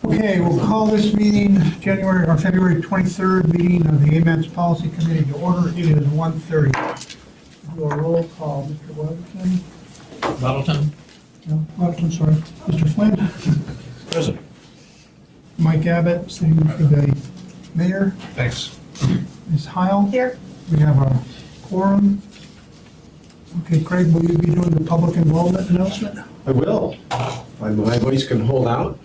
Okay, we'll call this meeting January or February 23rd meeting of the AMATS Policy Committee to order. It is 1:30. Do a roll call. Mr. Weatherton? Middleton? No, Weatherton, sorry. Mr. Flynn? Present. Mike Abbott, sitting for the mayor. Thanks. Ms. Heil? Here. We have a quorum. Okay, Craig, will you be doing the public involvement announcement? I will. My voice can hold out.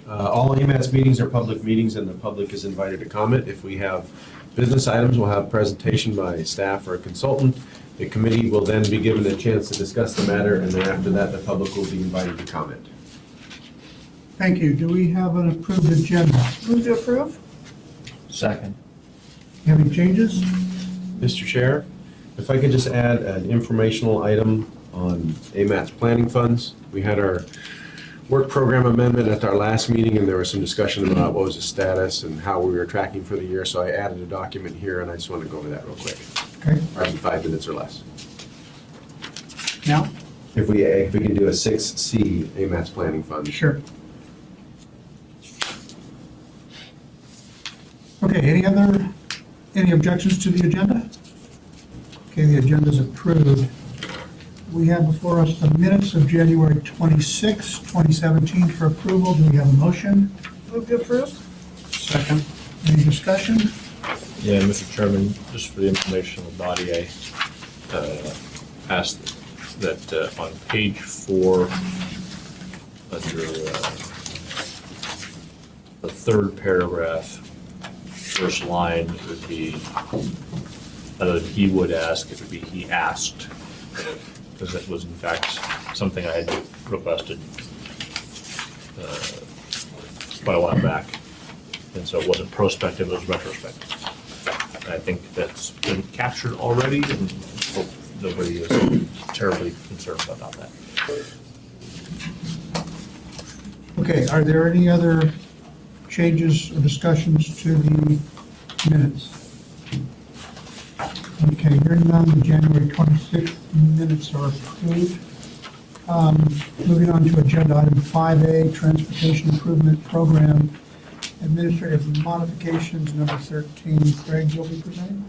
All AMATS meetings are public meetings, and the public is invited to comment. If we have business items, we'll have a presentation by staff or a consultant. The committee will then be given a chance to discuss the matter, and then after that, the public will be invited to comment. Thank you. Do we have an approved agenda? Move to approve? Second. Have any changes? Mr. Chair, if I could just add an informational item on AMATS planning funds. We had our work program amendment at our last meeting, and there was some discussion about what was the status and how we were tracking for the year, so I added a document here, and I just want to go over that real quick. Okay, Probably 5 minutes or less. now? If we can do a 6C AMATS planning fund. Sure. Okay, any objections to the agenda? Okay, the agenda is approved. We have before us the minutes of January 26, 2017 for approval. Do we have a motion? Move to approve? Second. Any discussion? Yeah, Mr. Chairman, just for the information of the body, I asked that on page 4, under the third paragraph, first line, it would be, other than he would ask, it would be he asked, because that was in fact something I had requested quite a while back. And so it wasn't prospective, it was retrospective. And I think that's been captured already, and hope nobody is terribly concerned about that. Okay, are there any other changes or discussions to the minutes? Okay, hearing none, the January 26th minutes are approved. Moving on to agenda item 5A, Transportation Improvement Program Administrative Modifications, number 13. Craig, you'll be presenting?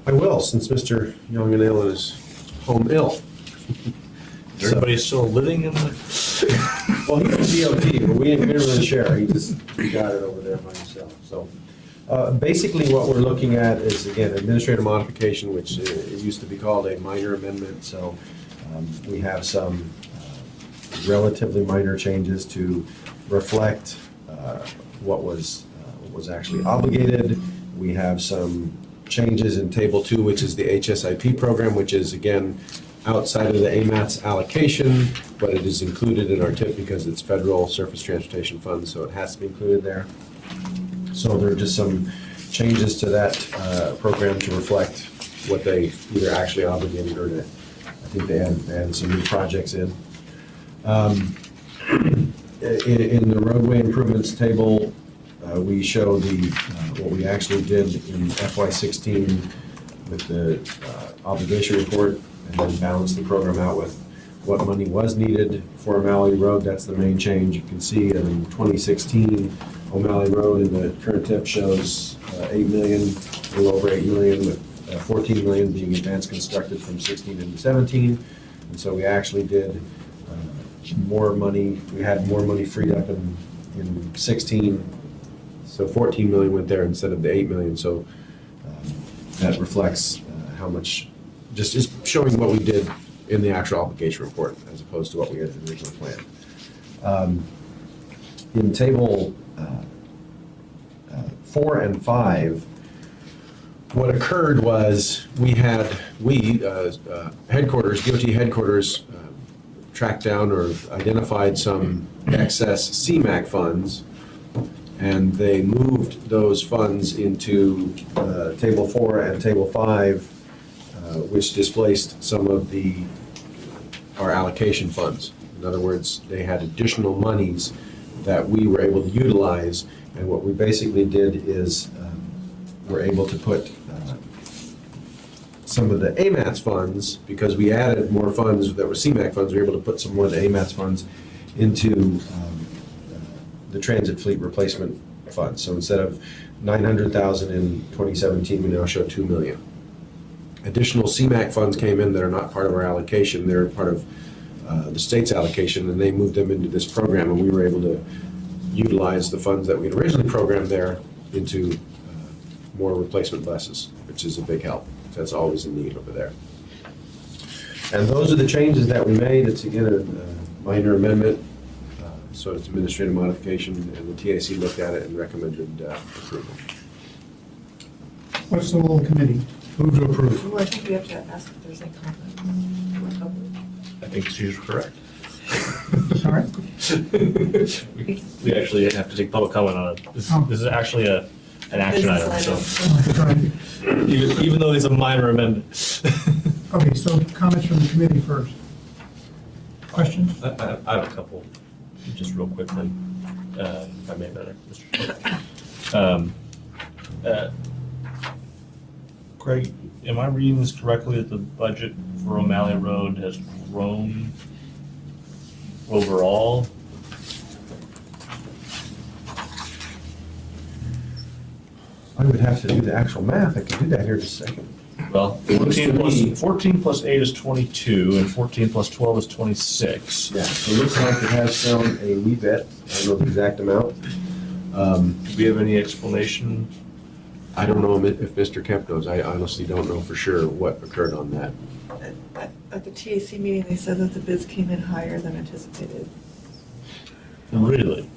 I will, since Mr. Young and Allen is home ill. Is everybody still living in the? Well, he's DOT, but we didn't really share. He got it over there by himself. So basically what we're looking at is, again, administrative modification, which it used to be called a minor amendment. So we have some relatively minor changes to reflect what was actually obligated. We have some changes in Table 2, which is the HSIP program, which is, again, outside of the AMATS allocation, but it is included in our TIP because it's federal surface transportation funds, so it has to be included there. So there are just some changes to that program to reflect what they either actually obligated or that I think they added some new projects in. In the roadway improvements table, we show what we actually did in FY16 with the obligation report, and then balance the program out with what money was needed for O'Malley Road. That's the main change. You can see in 2016, O'Malley Road in the current tip shows 8 million, a little over 8 million, with 14 million being advanced constructed from 16 into 17. And so we actually did more money. We had more money freed up in 16. So 14 million went there instead of the 8 million. So that reflects how much, just is showing what we did in the actual obligation report as opposed to what we had originally planned. In table 4 and 5, what occurred was headquarters, DOT headquarters, tracked down or identified some excess CMAQ funds, and they moved those funds into Table 4 and Table 5, which displaced some of our allocation funds. In other words, they had additional monies that we were able to utilize, and what we basically did is we're able to put some of the AMATS funds, because we added more funds that were CMAQ funds, we were able to put some more of the AMATS funds into the transit fleet replacement fund. So instead of 900,000 in 2017, we now show 2 million. Additional CMAQ funds came in that are not part of our allocation. They're part of the state's allocation, and they moved them into this program, and we were able to utilize the funds that we had originally programmed there into more replacement buses, which is a big help. That's always a need over there. And those are the changes that we made. It's again a minor amendment, so it's administrative modification, and the TAC looked at it and recommended approval. What's the will of the committee? Move to approve. Well, I think we have to ask if there's any comment. I think she's correct. Sorry? We actually have to take public comment on it. This is actually an action item, Business so item. even though it's a minor amendment. Okay, so comments from the committee first. Questions? I have a couple, just real quickly, if I may, better, Mr. Chair. Craig, am I reading this correctly that the budget for O'Malley Road has grown overall? I would have to do the actual math. I can do that here in just a second. Well, 14 plus 8 is 22, and 14 plus 12 is 26. Yeah, so it looks like it has grown a wee bit. I don't know the exact amount. Do we have any explanation? I don't know if Mr. Kemp knows. I honestly don't know for sure what occurred on that. At the TAC meeting, they said that the bids came in higher than anticipated. Really?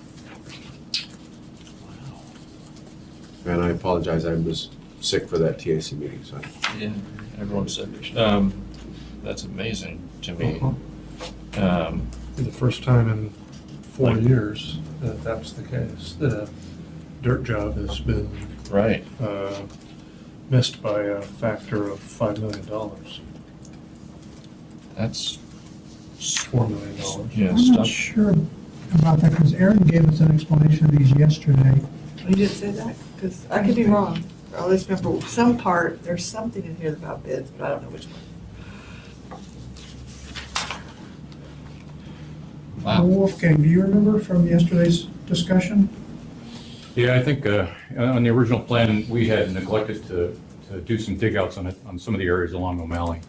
And I apologize, I was sick for that TAC meeting, so. Yeah, everyone said, that's amazing to me. For the first time in 4 years that that's the case. The dirt job has been Right. missed by a factor of $5 million, That's, $4 million. yeah, I'm stuff. not sure about that, because Aaron gave us an explanation of these yesterday. You didn't say that? Because I could be wrong. I always remember some part, there's something in here about bids, but I don't know which one. Wow. Wolfgang, do you remember from yesterday's discussion? Yeah, I think on the original plan, we had neglected to do some dig outs on it, on some of the areas along O'Malley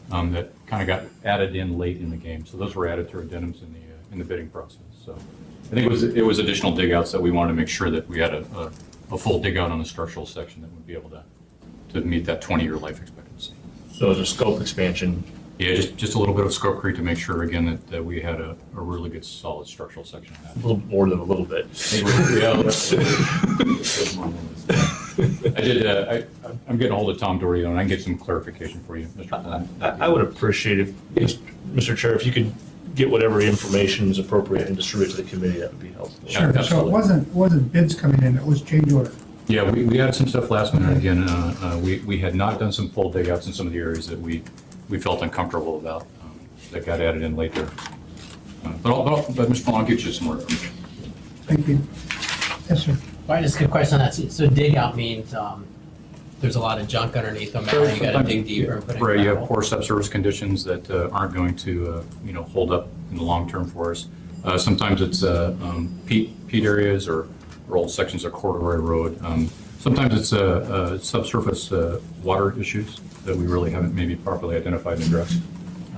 that kind of got added in late in the game. So those were added to addendums in the bidding process. So I think it was additional dig outs that we wanted to make sure that we had a full dig out on the structural section that would be able to meet that 20-year life expectancy. So it's a scope expansion. Yeah, just a little bit of scope creep to make sure again that we had a really good solid structural section of A that. little more than a little bit. I'm getting a hold of Tom Dorio and I can get some clarification for you, Mr. Flynn. I would appreciate if, Mr. Chair, if you could get whatever information is appropriate and distribute to the committee, that would be helpful. Sure. So it absolutely. wasn't bids coming in, it was change order. Yeah, we had some stuff last minute. Again, we had not done some full dig outs in some of the areas that we felt uncomfortable about that got added in later. But Mr. Flynn, I'll get you some more information. Thank you. Yes, sir. Well, I just get a question on that. So dig out means there's a lot of junk underneath them, and you gotta dig deeper and put in Right, you have gravel. poor subsurface conditions that aren't going to, hold up in the long term for us. Sometimes it's peat areas or old sections of corduroy road. Sometimes it's subsurface water issues that we really haven't maybe properly identified and addressed.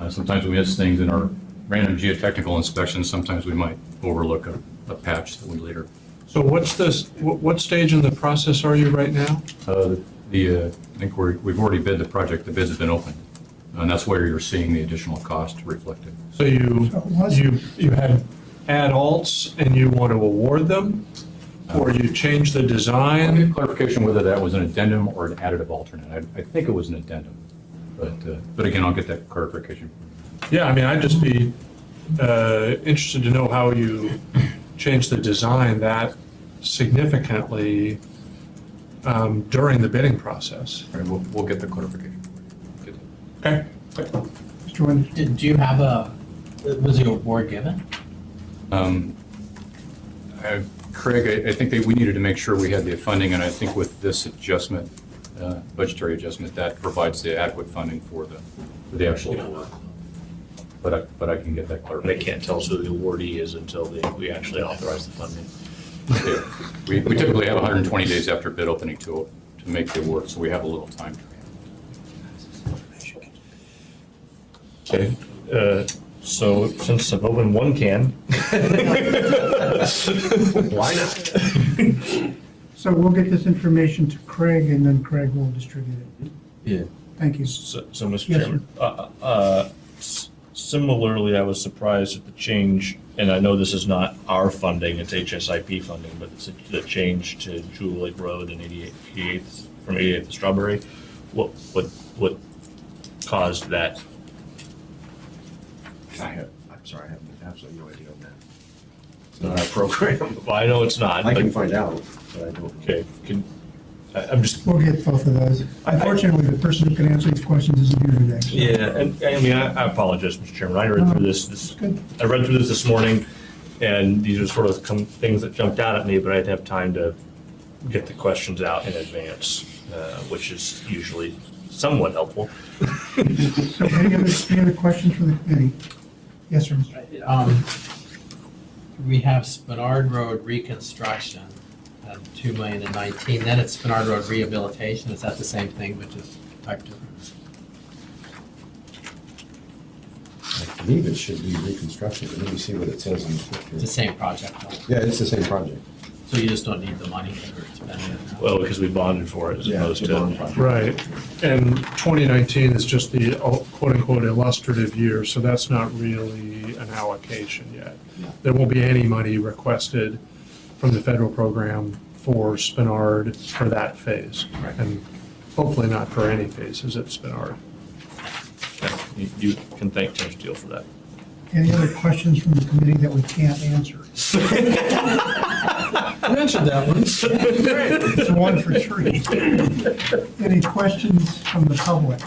Sometimes we miss things in our random geotechnical inspections. Sometimes we might overlook a patch that we later. So what's this, what stage in the process are you right now? I think we've already bid the project. The bids have been opened. And that's where you're seeing the additional cost reflected. So you had add alts and you want to award them? Or you change the I'll design? get clarification whether that was an addendum or an additive alternate. I think it was an addendum, but again, I'll get that clarification. Yeah, I mean, I'd just be interested to know how you changed the design that significantly during the bidding process. All right, we'll get the clarification. Get that. Okay. Mr. Wynn? Do you have was the award given? Craig, I think that we needed to make sure we had the funding, and I think with this adjustment, budgetary adjustment, that provides the adequate funding for the actual award. But I can get that They clarification. can't tell us who the awardee is until we actually authorize the funding. Yeah. We typically have 120 days after bid opening to make the award, so we have a little time. Okay, so since I've opened one can. Why not? So we'll get this information to Craig, and then Craig will distribute it. Yeah. Thank you. So, Mr. Yes, Chairman, similarly, I was surprised at the change, and I know this is not our funding, it's HSIP funding, but it's the change to Jewel Lake Road and 88th, from 88th to Strawberry. What caused that? I'm sorry, I have absolutely no idea on that. It's not our program. Well, I know it's not, I can but, find out, but I don't. okay, I'm just, We'll get both of those. Unfortunately, the person who can answer these questions isn't here today. so- yeah, and I mean, I apologize, Mr. Chairman, I read through this Good. I read through this morning, and these are sort of things that jumped out at me, but I didn't have time to get the questions out in advance, which is usually somewhat helpful. So any other questions from the committee? Yes, sir. We have Spinard Road reconstruction at 2,019,000. Then it's Spinard Road rehabilitation. Is that the same thing, but just type different? I believe it should be reconstruction, but let me see what it says in the It's the picture. same project, though. Yeah, it's the same project. So you just don't need the money for spending it now. Well, because we bonded for it as Yeah, opposed it's a bond to. project. Right, and 2019 is just the quote-unquote illustrative year, so that's not really an allocation yet. There won't be any money requested from the federal program for Spinard for that phase, and hopefully not for any phases at Spinard. You can thank Tim Steele for that. Any other questions from the committee that we can't answer? I mentioned that one. It's 1 for 3. Any questions from the public?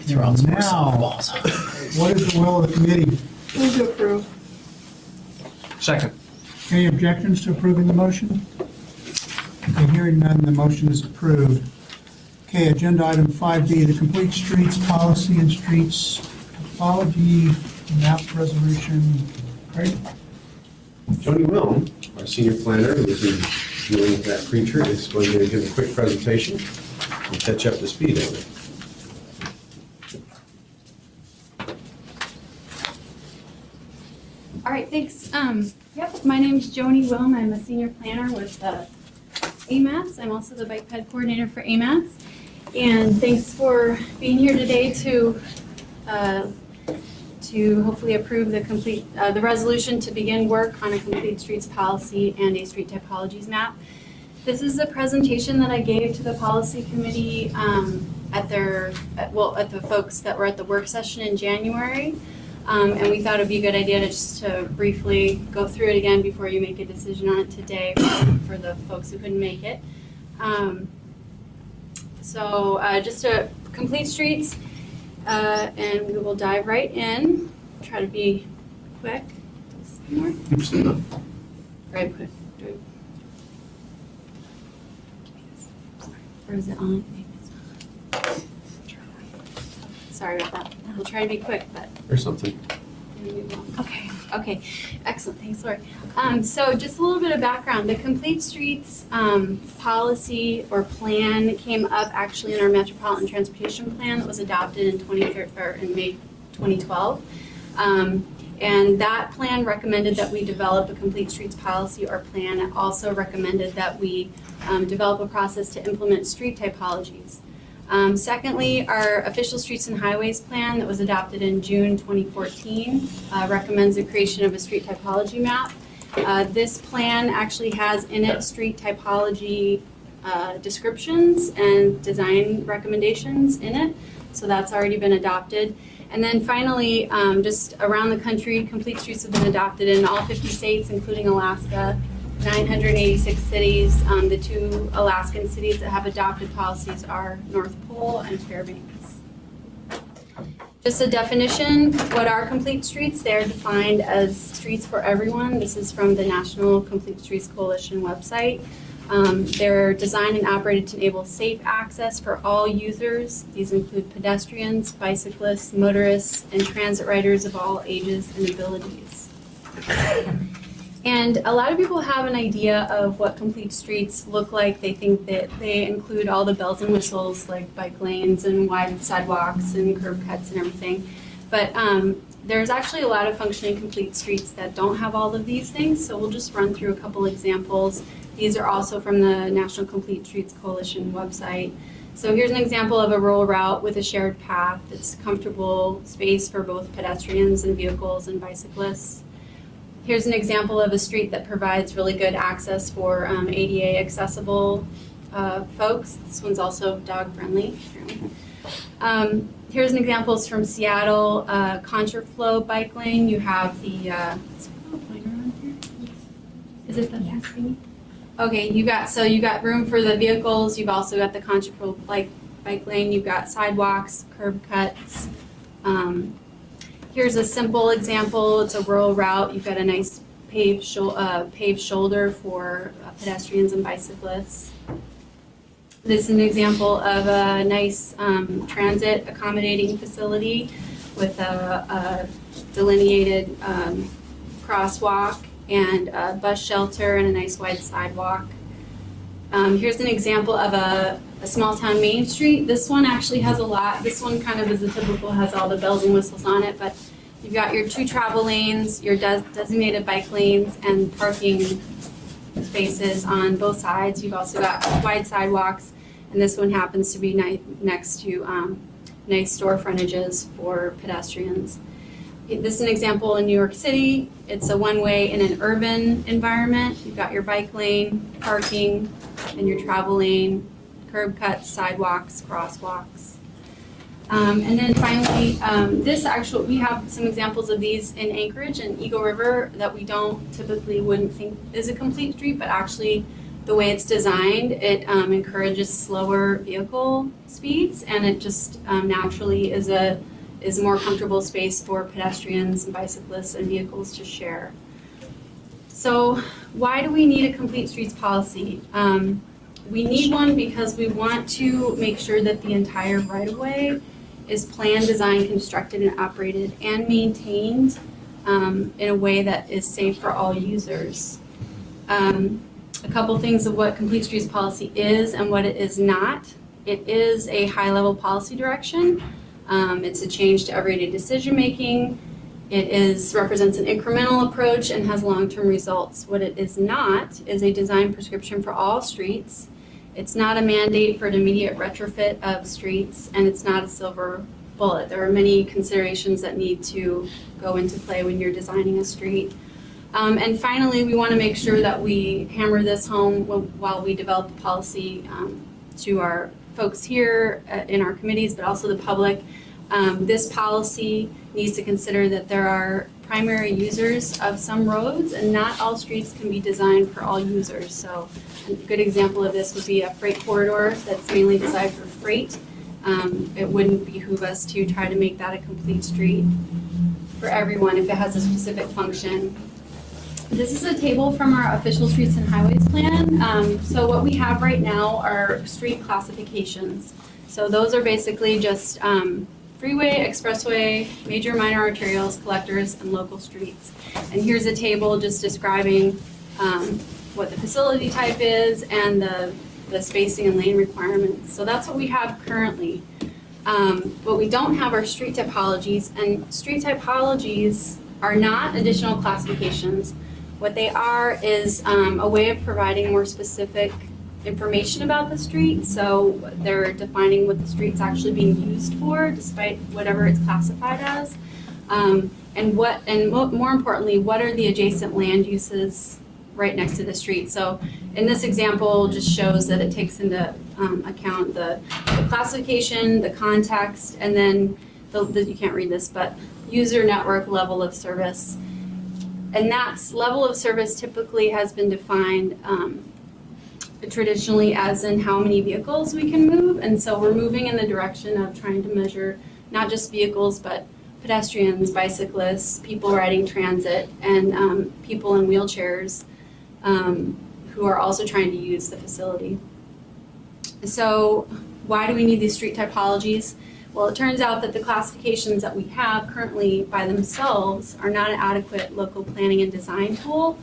Throw out some more Now, softballs. what is the will of the committee? Move to approve. Second. Any objections to approving the motion? Okay, hearing none, the motion is approved. Okay, agenda item 5B, the complete streets policy and streets topology map resolution. Craig? Joni Wilm, our senior planner, who's been dealing with that creature, is going to give a quick presentation and catch up to speed on it. All right, thanks. Yep, my name's Joni Wilm. I'm a senior planner with AMATS. I'm also the bike ped coordinator for AMATS. And thanks for being here today to hopefully approve the resolution to begin work on a complete streets policy and a street typologies map. This is a presentation that I gave to the policy committee at the folks that were at the work session in January. And we thought it'd be a good idea to just briefly go through it again before you make a decision on it today for the folks who couldn't make it. So just a complete streets, and we will dive right in. Try to be quick. More. Very quick. Or is it on? Maybe it's not. Sorry about that. We'll try to be quick, but. Or something. Okay, excellent, thanks, Lori. So just a little bit of background. The Complete Streets policy or plan came up actually in our Metropolitan Transportation Plan that was adopted in May 2012. And that plan recommended that we develop a Complete Streets policy or plan. It also recommended that we develop a process to implement street typologies. Secondly, our official streets and highways plan that was adopted in June 2014 recommends the creation of a street typology map. This plan actually has in it street typology descriptions and design recommendations in it, so that's already been adopted. And then finally, just around the country, complete streets have been adopted in all 50 states, including Alaska. 986 cities. The two Alaskan cities that have adopted policies are North Pole and Fairbanks. Just a definition, what are complete streets? They're defined as streets for everyone. This is from the National Complete Streets Coalition website. They're designed and operated to enable safe access for all users. These include pedestrians, bicyclists, motorists, and transit riders of all ages and abilities. And a lot of people have an idea of what complete streets look like. They think that they include all the bells and whistles like bike lanes and wide sidewalks and curb cuts and everything. But there's actually a lot of functioning complete streets that don't have all of these things. So we'll just run through a couple examples. These are also from the National Complete Streets Coalition website. So here's an example of a rural route with a shared path. It's comfortable space for both pedestrians and vehicles and bicyclists. Here's an example of a street that provides really good access for ADA accessible folks. This one's also dog friendly. Here's an example from Seattle, contraflow bike lane. You have the, is there a pointer on here? Is it the gas thing? Okay, you got room for the vehicles. You've also got the contraflow bike lane. You've got sidewalks, curb cuts. Here's a simple example. It's a rural route. You've got a nice paved shoulder for pedestrians and bicyclists. This is an example of a nice transit accommodating facility with a delineated crosswalk and a bus shelter and a nice wide sidewalk. Here's an example of a small town main street. This one actually has a lot. This one kind of is a typical, has all the bells and whistles on it, but you've got your 2 travel lanes, your designated bike lanes, and parking spaces on both sides. You've also got wide sidewalks, and this one happens to be next to nice store frontages for pedestrians. This is an example in New York City. It's a one-way in an urban environment. You've got your bike lane, parking, and your travel lane, curb cuts, sidewalks, crosswalks. And then finally, we have some examples of these in Anchorage and Eagle River that we wouldn't think is a complete street, but actually the way it's designed, it encourages slower vehicle speeds, and it just naturally is a more comfortable space for pedestrians and bicyclists and vehicles to share. So why do we need a complete streets policy? We need one because we want to make sure that the entire right-of-way is planned, designed, constructed, and operated and maintained in a way that is safe for all users. A couple things of what complete streets policy is and what it is not. It is a high-level policy direction. It's a change to everyday decision-making. It represents an incremental approach and has long-term results. What it is not is a design prescription for all streets. It's not a mandate for an immediate retrofit of streets, and it's not a silver bullet. There are many considerations that need to go into play when you're designing a street. And finally, we want to make sure that we hammer this home while we develop the policy to our folks here in our committees, but also the public. This policy needs to consider that there are primary users of some roads, and not all streets can be designed for all users. So a good example of this would be a freight corridor that's mainly designed for freight. It wouldn't behoove us to try to make that a complete street for everyone if it has a specific function. This is a table from our official streets and highways plan. So what we have right now are street classifications. So those are basically just freeway, expressway, major minor arterials, collectors, and local streets. And here's a table just describing what the facility type is and the spacing and lane requirements. So that's what we have currently. What we don't have are street typologies, and street typologies are not additional classifications. What they are is a way of providing more specific information about the street. So they're defining what the street's actually being used for, despite whatever it's classified as. And more importantly, what are the adjacent land uses right next to the street? So in this example, just shows that it takes into account the classification, the context, and then you can't read this, but user network level of service. And that's level of service typically has been defined traditionally as in how many vehicles we can move. And so we're moving in the direction of trying to measure not just vehicles, but pedestrians, bicyclists, people riding transit, and people in wheelchairs who are also trying to use the facility. So why do we need these street typologies? Well, it turns out that the classifications that we have currently by themselves are not an adequate local planning and design tool.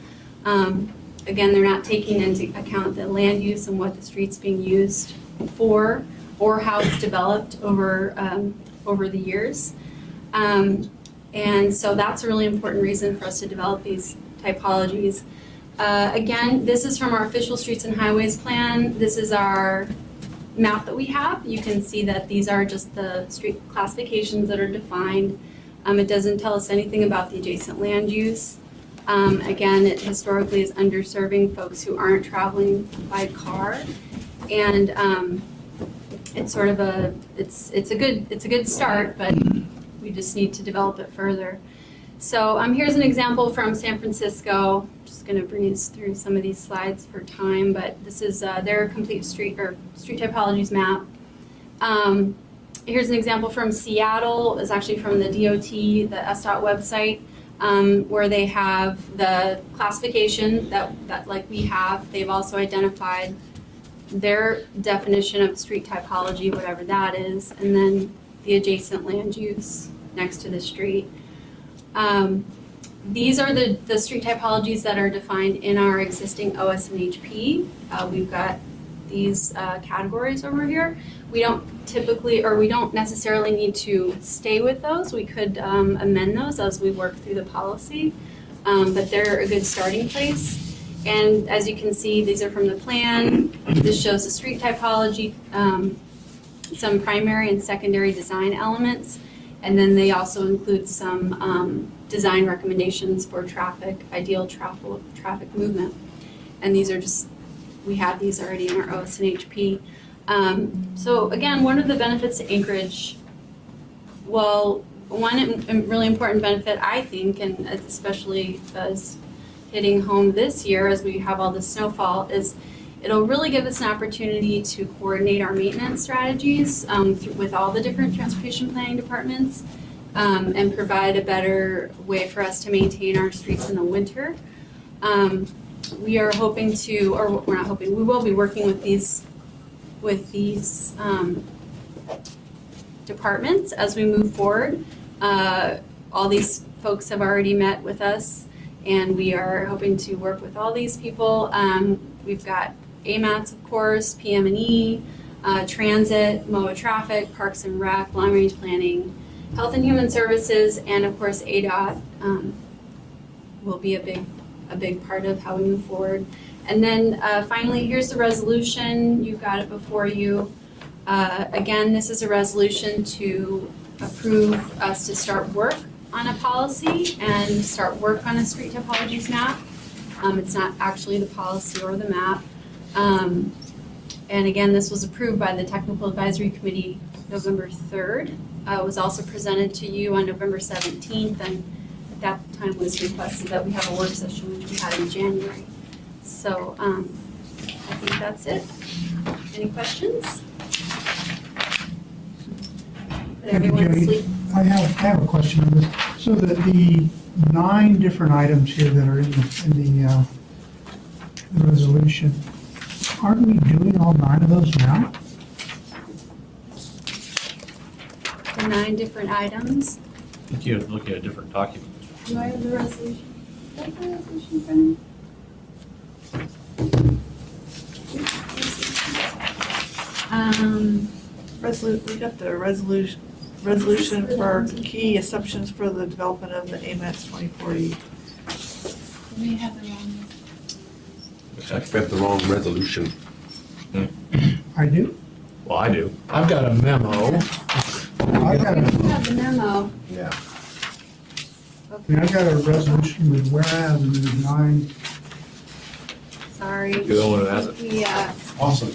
Again, they're not taking into account the land use and what the street's being used for, or how it's developed over the years. And so that's a really important reason for us to develop these typologies. Again, this is from our official streets and highways plan. This is our map that we have. You can see that these are just the street classifications that are defined. It doesn't tell us anything about the adjacent land use. Again, it historically is underserving folks who aren't traveling by car. And it's sort of it's a good start, but we just need to develop it further. So here's an example from San Francisco. Just going to breeze through some of these slides for time, but this is their complete street typologies map. Here's an example from Seattle. It's actually from the DOT, the SDOT website, where they have the classification that like we have. They've also identified their definition of street typology, whatever that is, and then the adjacent land use next to the street. These are the street typologies that are defined in our existing OS and HP. We've got these categories over here. We don't typically, or we don't necessarily need to stay with those. We could amend those as we work through the policy, but they're a good starting place. And as you can see, these are from the plan. This shows the street typology, some primary and secondary design elements, and then they also include some design recommendations for ideal traffic movement. And these are just, we have these already in our OS and HP. So again, what are the benefits to Anchorage? Well, one really important benefit, I think, and especially as hitting home this year as we have all this snowfall, is it'll really give us an opportunity to coordinate our maintenance strategies with all the different transportation planning departments and provide a better way for us to maintain our streets in the winter. We are hoping to, or we're not hoping, we will be working with these departments as we move forward. All these folks have already met with us, and we are hoping to work with all these people. We've got AMATS, of course, PM&E, Transit, MOA Traffic, Parks and Rec, Long Range Planning, Health and Human Services, and of course ADOT will be a big part of how we move forward. And then finally, here's the resolution. You've got it before you. Again, this is a resolution to approve us to start work on a policy and start work on a street typologies map. It's not actually the policy or the map. And again, this was approved by the Technical Advisory Committee November 3rd. It was also presented to you on November 17th, and at that time was requested that we have a work session, which we had in January. So I think that's it. Any questions? Did everyone Jody. sleep? I have a question on this. So that the 9 different items here that are in the resolution, aren't we doing all 9 of those now? The 9 different items. I think you're looking at a different document. Do I have the resolution? Do I have the resolution in front of me? We got the resolution for key assumptions for the development of the AMATS 2040. We have the wrong. I got the wrong resolution. I do? Well, I do. I've got a memo. I got We a, have the memo. Yeah. I got a resolution with whereas and there's 9. Sorry. You're the one who has it. We Awesome.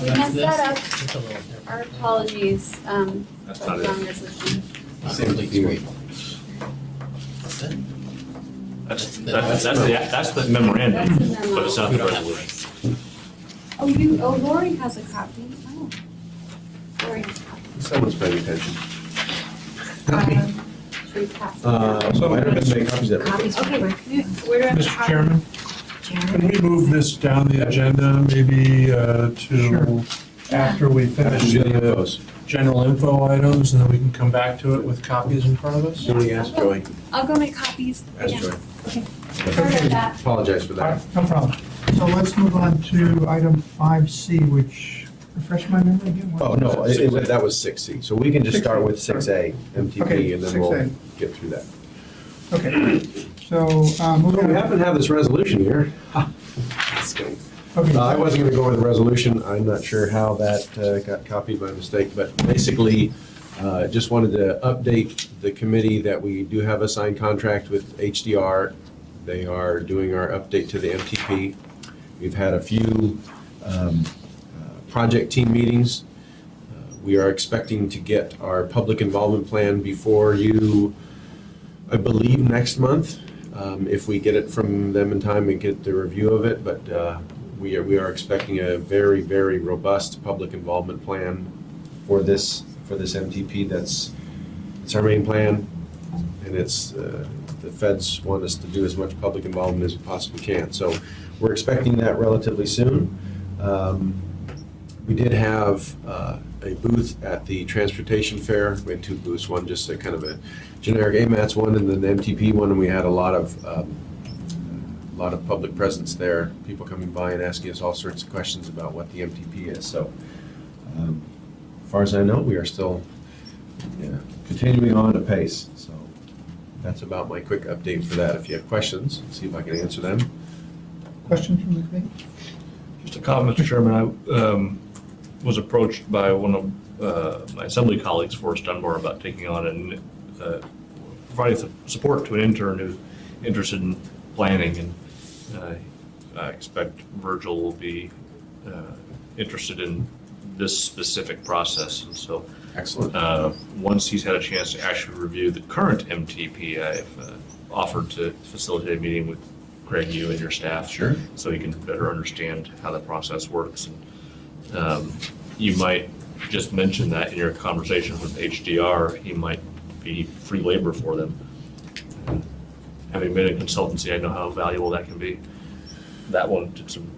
we messed that up. It's a little different. Our apologies. That's but not it. wrong resolution. Not Same complete thing. street. That's it? That's the memorandum, That's the memo. but it's not the resolution. Lori has a copy. Oh. Lori has a copy. Someone's paying attention. Should we pass it So I don't have to make copies of it. Copies. Okay, where do I have the Mr. copy? Chairman, can we move this down the agenda maybe to after we finish the general info items, and then we can come back to it with copies in front of us? Somebody ask Joy. I'll go make copies. Ask Yeah. Joy. Sorry about that. Apologize for All that. right, no problem. So let's move on to item 5C, which, refresh my memory again? What Oh, was no, that was 6C. So we can just start with 6A, MTP, Okay, and then we'll 6A. get through that. Okay, so moving We on. happen to have this resolution here. Just kidding. Okay, I wasn't going to go over the resolution. I'm not sure how that got copied by mistake, but basically, just wanted to update the committee that we do have a signed contract with HDR. They are doing our update to the MTP. We've had a few project team meetings. We are expecting to get our public involvement plan before you, I believe, next month, if we get it from them in time and get the review of it. But we are expecting a very, very robust public involvement plan for this MTP. That's our main plan, and it's the feds want us to do as much public involvement as we possibly can. So we're expecting that relatively soon. We did have a booth at the transportation fair. We had two booths, one just a kind of a generic AMATS one, and then the MTP one, and we had a lot of public presence there, people coming by and asking us all sorts of questions about what the MTP is. So as far as I know, we are still continuing on at pace. So that's about my quick update for that. If you have questions, see if I can answer them. questions from the committee? Just a comment, Mr. Chairman. I was approached by one of my assembly colleagues, Forrest Dunbar, about taking on and providing support to an intern who's interested in planning, and I expect Virgil will be interested in this specific process. And so Excellent. once he's had a chance to actually review the current MTP, I've offered to facilitate a meeting with Craig, you and your staff. Sure. So you can better understand how the process works. And you might just mention that in your conversation with HDR, he might be free labor for them. Having been in consultancy, I know how valuable that can be. That one did some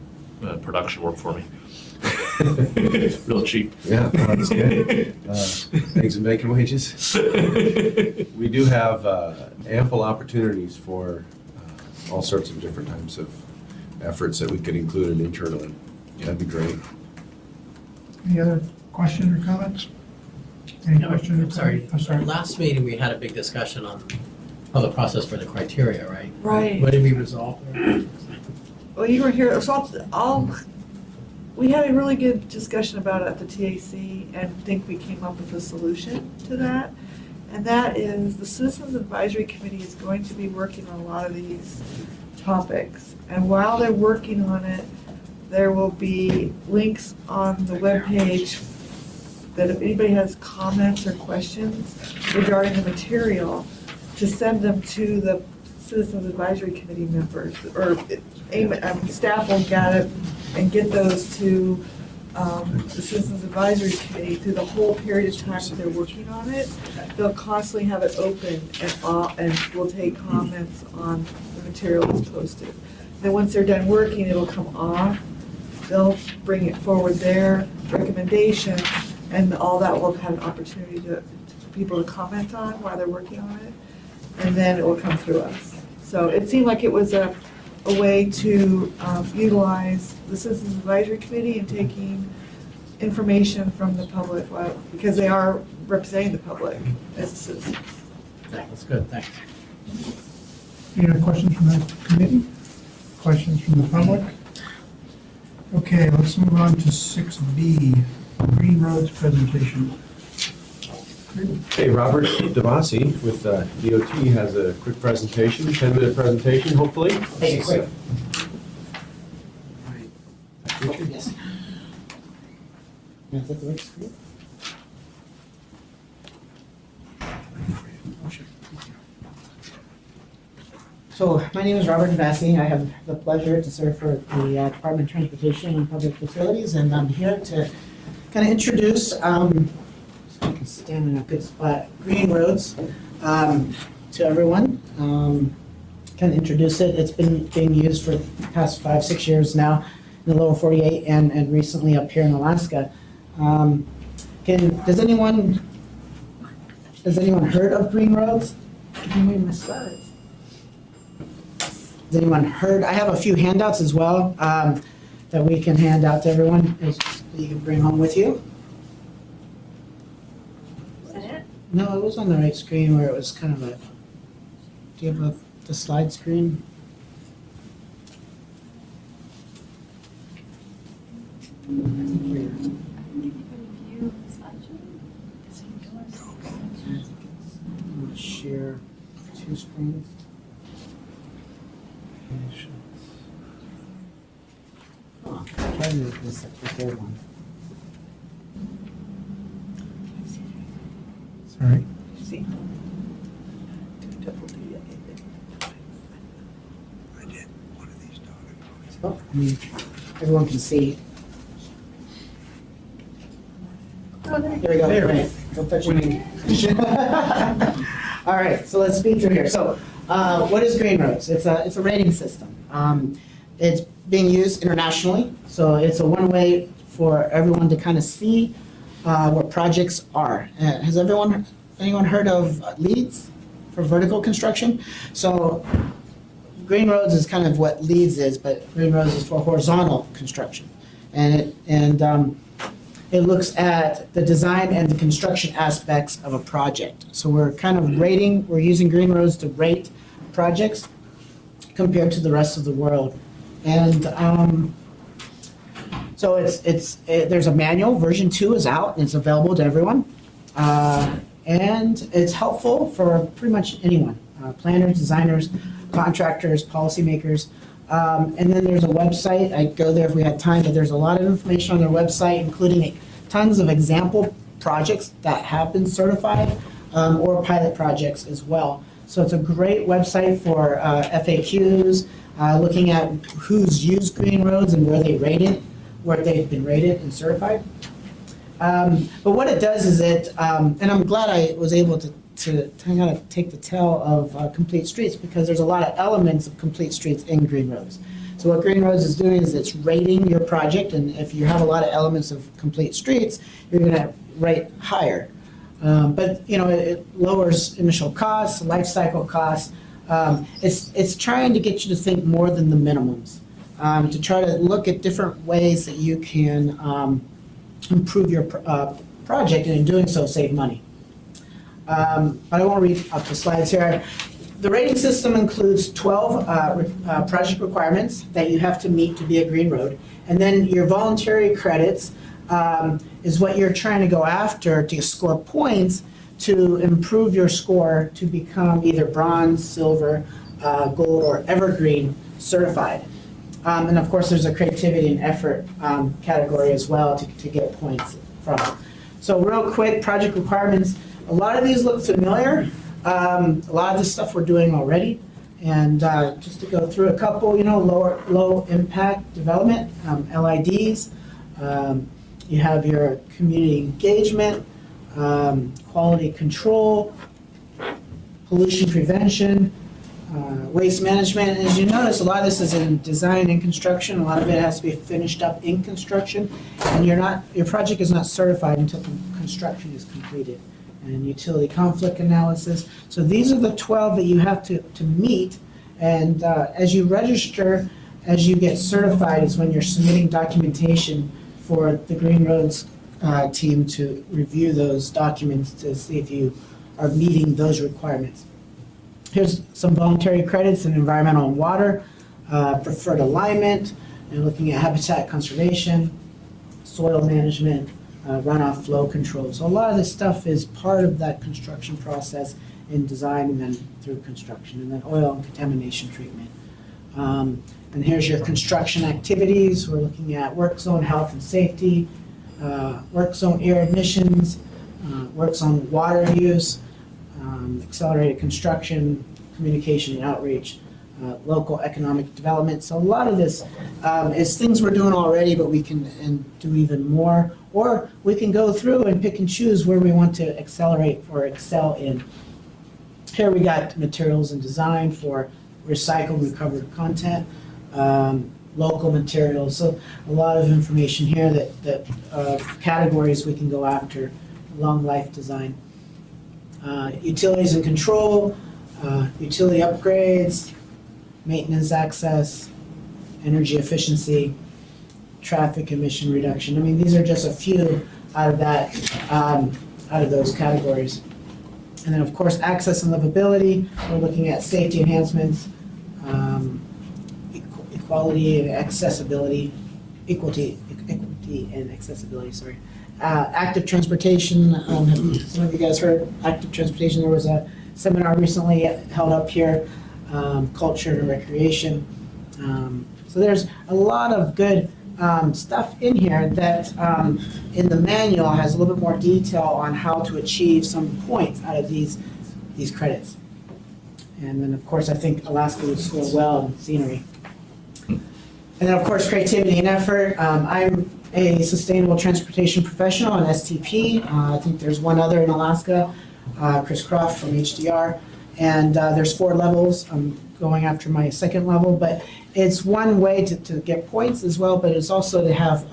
production work for me. Real cheap. Yeah, well, that's good. Eggs and bacon wages. We do have ample opportunities for all sorts of different types of efforts that we could include internally. That'd be great. Any other questions or comments? Any No, questions or I'm sorry. comments? I'm sorry. Last meeting, we had a big discussion on public process for the criteria, right? Right. What did we resolve there? Well, you were here, so we had a really good discussion about it at the TAC and think we came up with a solution to that. And that is the Citizens Advisory Committee is going to be working on a lot of these topics. And while they're working on it, there will be links on the webpage that if anybody has comments or questions regarding the material, to send them to the Citizens Advisory Committee members, or staff will get it and get those to the Citizens Advisory Committee through the whole period of time that they're working on it. They'll constantly have it open and we'll take comments on the material that's posted. Then once they're done working, it'll come off. They'll bring it forward their recommendation, and all that will have an opportunity for people to comment on while they're working on it. And then it will come through us. So it seemed like it was a way to utilize the Citizens Advisory Committee in taking information from the public, because they are representing the public as citizens. That's good, thanks. Any other questions from the committee? Questions from the public? Okay, let's move on to 6B, Green Roads presentation. Hey, Robert Devasi with DOT has a quick presentation, 10-minute presentation, hopefully. Hey, quick. Yes. Is that the right screen? So, my name is Robert Devasi. I have the pleasure to serve for the Department of Transportation and Public Facilities, and I'm here to kind of introduce, so I can stand in a good spot, Green Roads to everyone. Kind of introduce it. It's been being used for the past 5-6 years now in the lower 48 and recently up here in Alaska. Does anyone heard of Green Roads? Can you read my slides? Has anyone heard? I have a few handouts as well that we can hand out to everyone, that you can bring home with you. Is that it? No, it was on the right screen where it was kind of a, do you have the slide screen? I think you're- I'm gonna share two screens. Oh, try to make this the third one. Sorry. See. Oh, I mean, everyone can see. Oh, there you There we go. There. Right. Don't touch me. All right, so let's speed through here. So, what is Green Roads? It's a rating system. It's being used internationally, so it's a one-way for everyone to kind of see what projects are. Has anyone heard of LEEDs for vertical construction? So, Green Roads is kind of what LEEDs is, but Green Roads is for horizontal construction, and it looks at the design and the construction aspects of a project. So we're kind of we're using Green Roads to rate projects compared to the rest of the world. And so there's a manual, version 2 is out, and it's available to everyone. And it's helpful for pretty much anyone, planners, designers, contractors, policymakers. And then there's a website, I'd go there if we had time, but there's a lot of information on their website, including tons of example projects that have been certified, or pilot projects as well. So it's a great website for FAQs, looking at who's used Green Roads and where they've been rated and certified. But what it does is and I'm glad I was able to kind of take the tail of Complete Streets, because there's a lot of elements of Complete Streets in Green Roads. So what Green Roads is doing is it's rating your project, and if you have a lot of elements of Complete Streets, you're going to rate higher. But it lowers initial costs, life cycle costs. It's trying to get you to think more than the minimums, to try to look at different ways that you can improve your project, and in doing so, save money. But I won't read up the slides here. The rating system includes 12 project requirements that you have to meet to be a Green Road. And then your voluntary credits is what you're trying to go after to score points to improve your score to become either bronze, silver, gold, or evergreen certified. And of course, there's a creativity and effort category as well to get points from. So real quick, project requirements. A lot of these look familiar. A lot of this stuff we're doing already. And just to go through a couple, low impact development, LIDs. You have your community engagement, quality control, pollution prevention, waste management. As you notice, a lot of this is in design and construction. A lot of it has to be finished up in construction, and your project is not certified until construction is completed. And utility conflict analysis. So these are the 12 that you have to meet, and as you register, as you get certified is when you're submitting documentation for the Green Roads team to review those documents to see if you are meeting those requirements. Here's some voluntary credits in environmental and water, preferred alignment, and looking at habitat conservation, soil management, runoff flow control. So a lot of this stuff is part of that construction process in design and then through construction, and then oil and contamination treatment. And here's your construction activities. We're looking at work zone health and safety, work zone air emissions, work zone water use, accelerated construction, communication and outreach, local economic development. So a lot of this is things we're doing already, but we can do even more. Or we can go through and pick and choose where we want to accelerate or excel in. Here we got materials and design for recycled, recovered content, local materials. So a lot of information here that categories we can go after, long life design. Utilities and control, utility upgrades, maintenance access, energy efficiency, traffic emission reduction. I mean, these are just a few out of that, out of those categories. And then, of course, access and livability. We're looking at safety enhancements, equality and accessibility, equity and accessibility, sorry. Active transportation, have some of you guys heard active transportation? There was a seminar recently held up here, culture and recreation. So there's a lot of good stuff in here that in the manual has a little bit more detail on how to achieve some points out of these credits. And then, of course, I think Alaska would score well in scenery. And then, of course, creativity and effort. I'm a sustainable transportation professional, an STP. I think there's one other in Alaska, Chris Croft from HDR. And there's 4 levels. I'm going after my 2nd level, but it's one way to get points as well, but it's also to have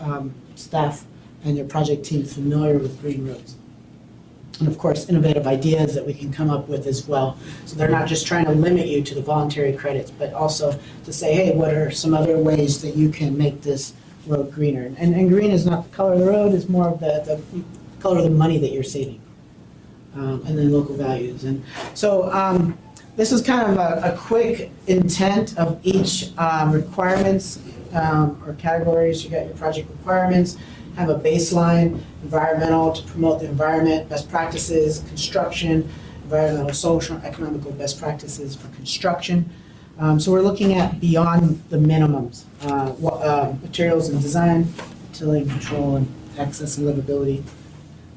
staff and your project team familiar with green roads. And of course, innovative ideas that we can come up with as well. So they're not just trying to limit you to the voluntary credits, but also to say, hey, what are some other ways that you can make this road greener? And green is not the color of the road, it's more of the color of the money that you're saving. And then local values. And so this is kind of a quick intent of each requirements or categories. You got your project requirements, have a baseline, environmental to promote the environment, best practices, construction, environmental, social, economical best practices for construction. So we're looking at beyond the minimums, materials and design, utility and control, and access and livability.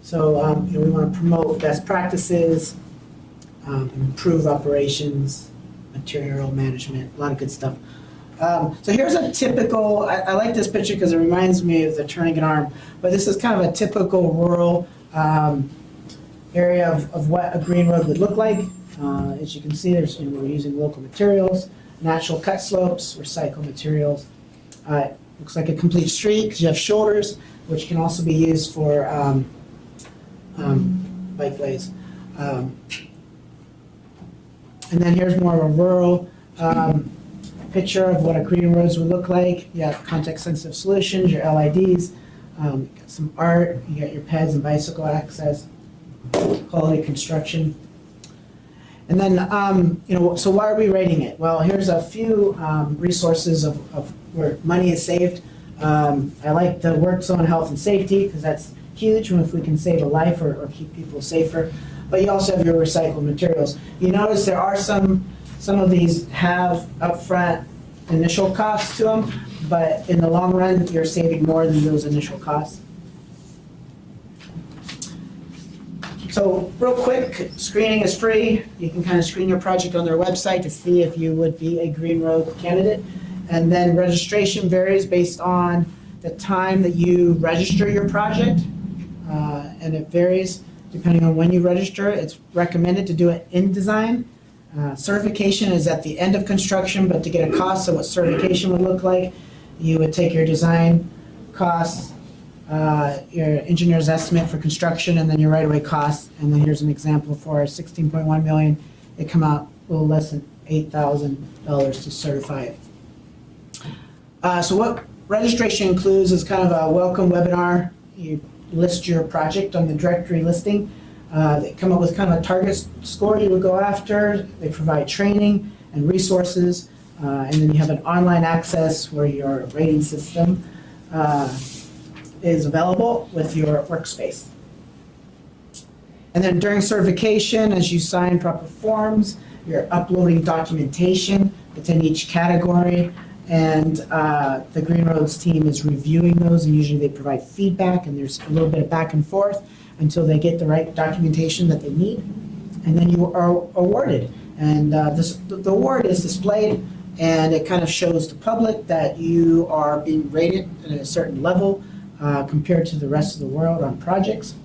So we want to promote best practices, improve operations, material management, a lot of good stuff. So here's a typical, I like this picture because it reminds me of the turning an arm, but this is kind of a typical rural area of what a green road would look like. As you can see, we're using local materials, natural cut slopes, recycled materials. Looks like a complete street because you have shoulders, which can also be used for bikeways. And then here's more of a rural picture of what a green roads would look like. You have context-sensitive solutions, your LIDs, you got some art, you got your peds and bicycle access, quality construction. And then, so why are we rating it? Well, here's a few resources of where money is saved. I like the work zone health and safety because that's huge if we can save a life or keep people safer. But you also have your recycled materials. You notice there are some of these have upfront initial costs to them, but in the long run, you're saving more than those initial costs. So real quick, screening is free. You can kind of screen your project on their website to see if you would be a green road candidate. And then registration varies based on the time that you register your project, and it varies depending on when you register. It's recommended to do it in design. Certification is at the end of construction, but to get a cost of what certification would look like, you would take your design costs, your engineer's estimate for construction, and then your right-of-way costs. And then here's an example for 16.1 million. It come out a little less than $8,000 to certify it. So what registration includes is kind of a welcome webinar. You list your project on the directory listing. They come up with kind of a target score you would go after. They provide training and resources. And then you have an online access where your rating system is available with your workspace. And then during certification, as you sign proper forms, you're uploading documentation within each category. And the Green Roads team is reviewing those, and usually they provide feedback, and there's a little bit of back and forth until they get the right documentation that they need. And then you are awarded. And the award is displayed, and it kind of shows the public that you are being rated at a certain level compared to the rest of the world on projects.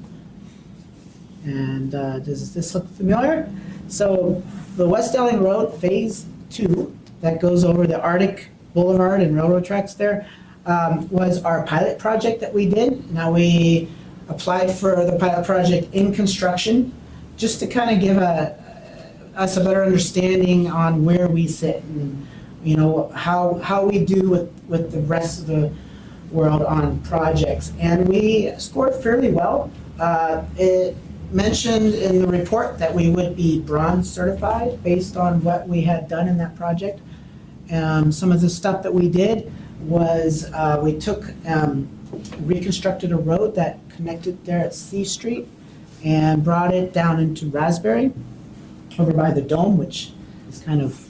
And does this look familiar? So the West Elling Road Phase 2 that goes over the Arctic Boulevard and railroad tracks there was our pilot project that we did. Now we applied for the pilot project in construction just to kind of give us a better understanding on where we sit. And how we do with the rest of the world on projects. And we scored fairly well. It mentioned in the report that we would be bronze certified based on what we had done in that project. Some of the stuff that we did was we reconstructed a road that connected there at C Street and brought it down into Raspberry over by the dome, which is kind of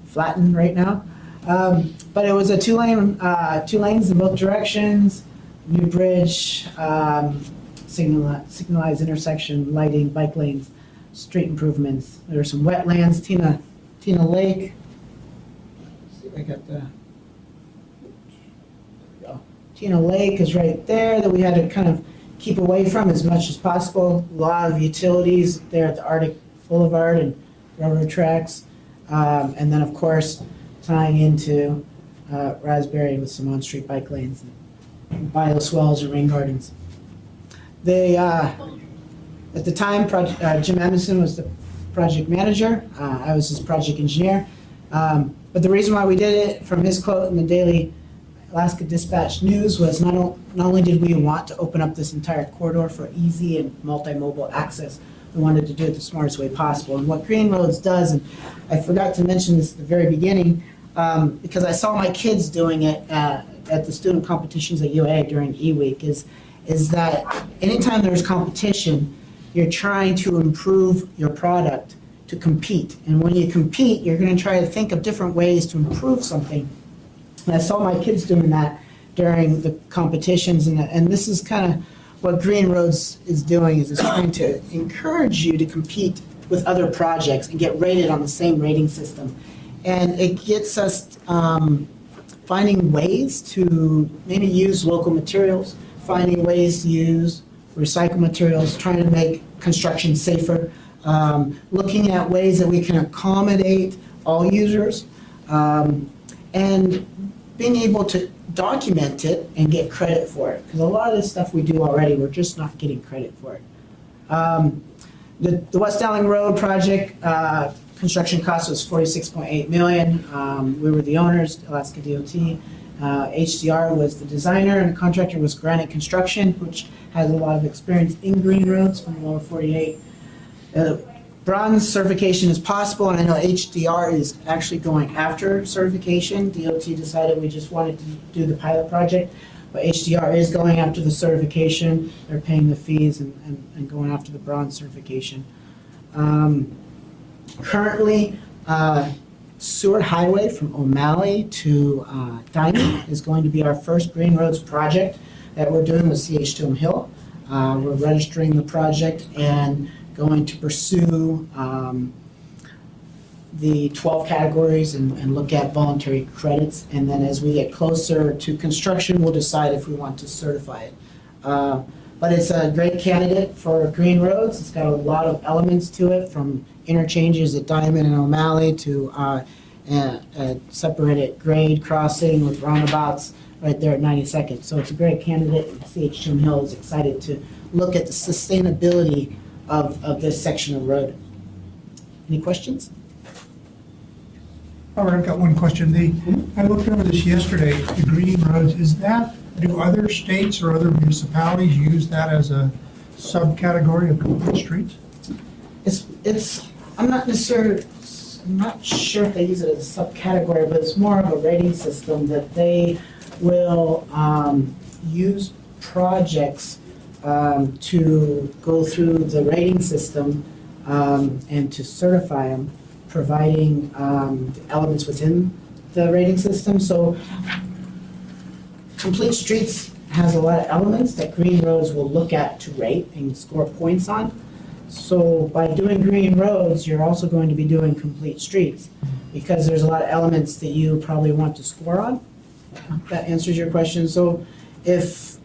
flattened right now. But it was a two lanes in both directions, new bridge, signalized intersection, lighting, bike lanes, street improvements. There were some wetlands, Tina Lake. Let's see if I got the, there we go. Tina Lake is right there that we had to kind of keep away from as much as possible. A lot of utilities there at the Arctic Boulevard and railroad tracks. And then, of course, tying into Raspberry with some on-street bike lanes and bioswales and rain gardens. They, at the time, Jim Emerson was the project manager. I was his project engineer. But the reason why we did it, from his quote in the Daily Alaska Dispatch News, was not only did we want to open up this entire corridor for easy and multimodal access, we wanted to do it the smartest way possible. And what Green Roads does, and I forgot to mention this at the very beginning, because I saw my kids doing it at the student competitions at UA during E-Week, is that anytime there's competition, you're trying to improve your product to compete. And when you compete, you're going to try to think of different ways to improve something. And I saw my kids doing that during the competitions, and this is kind of what Green Roads is doing, is it's trying to encourage you to compete with other projects and get rated on the same rating system. And it gets us finding ways to maybe use local materials, finding ways to use recycled materials, trying to make construction safer, looking at ways that we can accommodate all users, and being able to document it and get credit for it. Because a lot of this stuff we do already, we're just not getting credit for it. The West Dowling Road project, construction cost was $46.8 million. We were the owners, Alaska DOT. HDR was the designer, and the contractor was Granite Construction, which has a lot of experience in green roads from the lower 48. Bronze certification is possible, and I know HDR is actually going after certification. DOT decided we just wanted to do the pilot project, but HDR is going after the certification. They're paying the fees and going after the bronze certification. Currently, Seward Highway from O'Malley to Diamond is going to be our first Green Roads project that we're doing with CH2M Hill. We're registering the project and going to pursue the 12 categories and look at voluntary credits. And then as we get closer to construction, we'll decide if we want to certify it. But it's a great candidate for Green Roads. It's got a lot of elements to it, from interchanges at Diamond and O'Malley to a separated grade crossing with roundabouts right there at 92nd. So it's a great candidate. CH2M Hill is excited to look at the sustainability of this section of road. Any questions? All right, I've got one question. I looked over this yesterday, the Green Roads, do other states or other municipalities use that as a subcategory of complete streets? I'm not sure if they use it as a subcategory, but it's more of a rating system that they will use projects to go through the rating system and to certify them, providing the elements within the rating system. So Complete Streets has a lot of elements that Green Roads will look at to rate and score points on. So by doing Green Roads, you're also going to be doing Complete Streets, because there's a lot of elements that you probably want to score on. That answers your question. So if,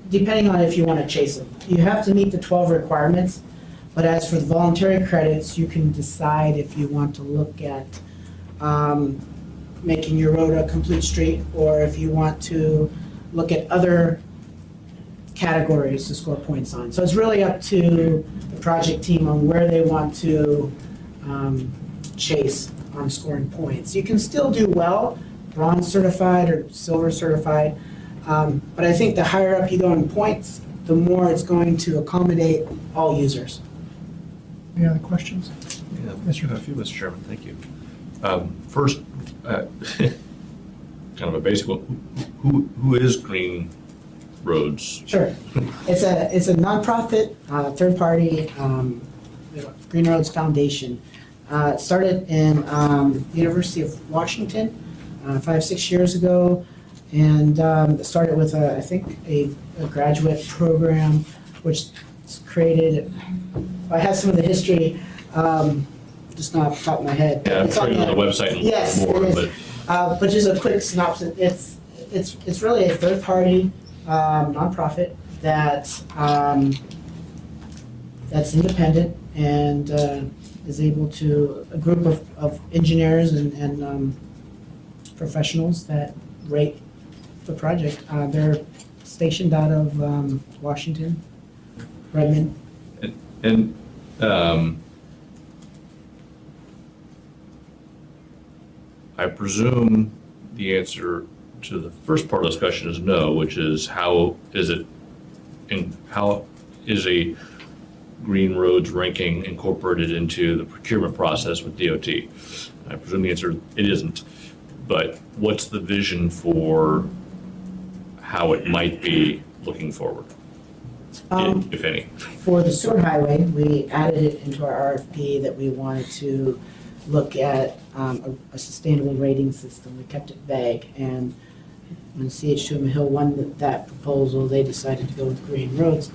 depending on if you want to chase them, you have to meet the 12 requirements. But as for the voluntary credits, you can decide if you want to look at making your road a complete street, or if you want to look at other categories to score points on. So it's really up to the project team on where they want to chase on scoring points. You can still do well, bronze certified or silver certified, but I think the higher up you go in points, the more it's going to accommodate all users. Any other questions? Yeah, Yes, sir. a few, Mr. Chairman, thank you. First, kind of a basic one, who is Green Roads? Sure. It's a nonprofit, third-party, Green Roads Foundation. It started in University of Washington 5-6 years ago, and it started with, I think, a graduate program, which created, I have some of the history, just not off the top of my head. Yeah, I'm It's sure you're on the website and Yes, more, it but is. But just a quick synopsis, it's really a third-party nonprofit that that's independent and is able to, a group of engineers and professionals that rate the project. They're stationed out of Washington, Redmond. And I presume the answer to the first part of the discussion is no, which is how is a Green Roads ranking incorporated into the procurement process with DOT? I presume the answer, it isn't. But what's the vision for how it might be looking forward, if any? For the sewer highway, we added it into our RFP that we wanted to look at a sustainable rating system. We kept it vague, and when CH2M Hill won that proposal, they decided to go with Green Roads.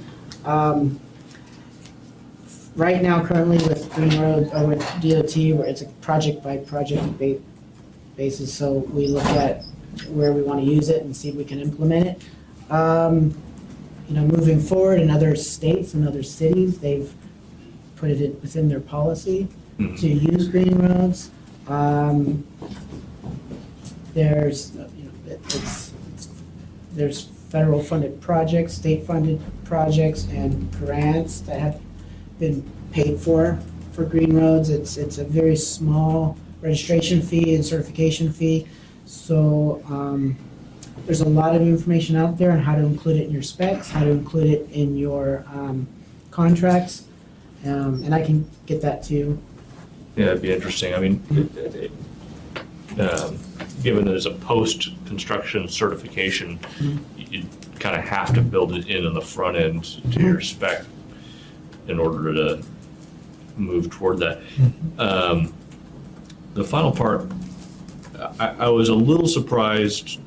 Right now, currently with Green Road, or with DOT, where it's a project-by-project basis, so we look at where we want to use it and see if we can implement it. Moving forward in other states and other cities, they've put it within their policy to use Green Roads. There's federal funded projects, state funded projects, and grants that have been paid for Green Roads. It's a very small registration fee and certification fee. So there's a lot of information out there on how to include it in your specs, how to include it in your contracts, and I can get that to you. Yeah, it'd be interesting. I mean, given that it's a post-construction certification, you kind of have to build it in the front end to your spec in order to move toward that. The final part, I was a little surprised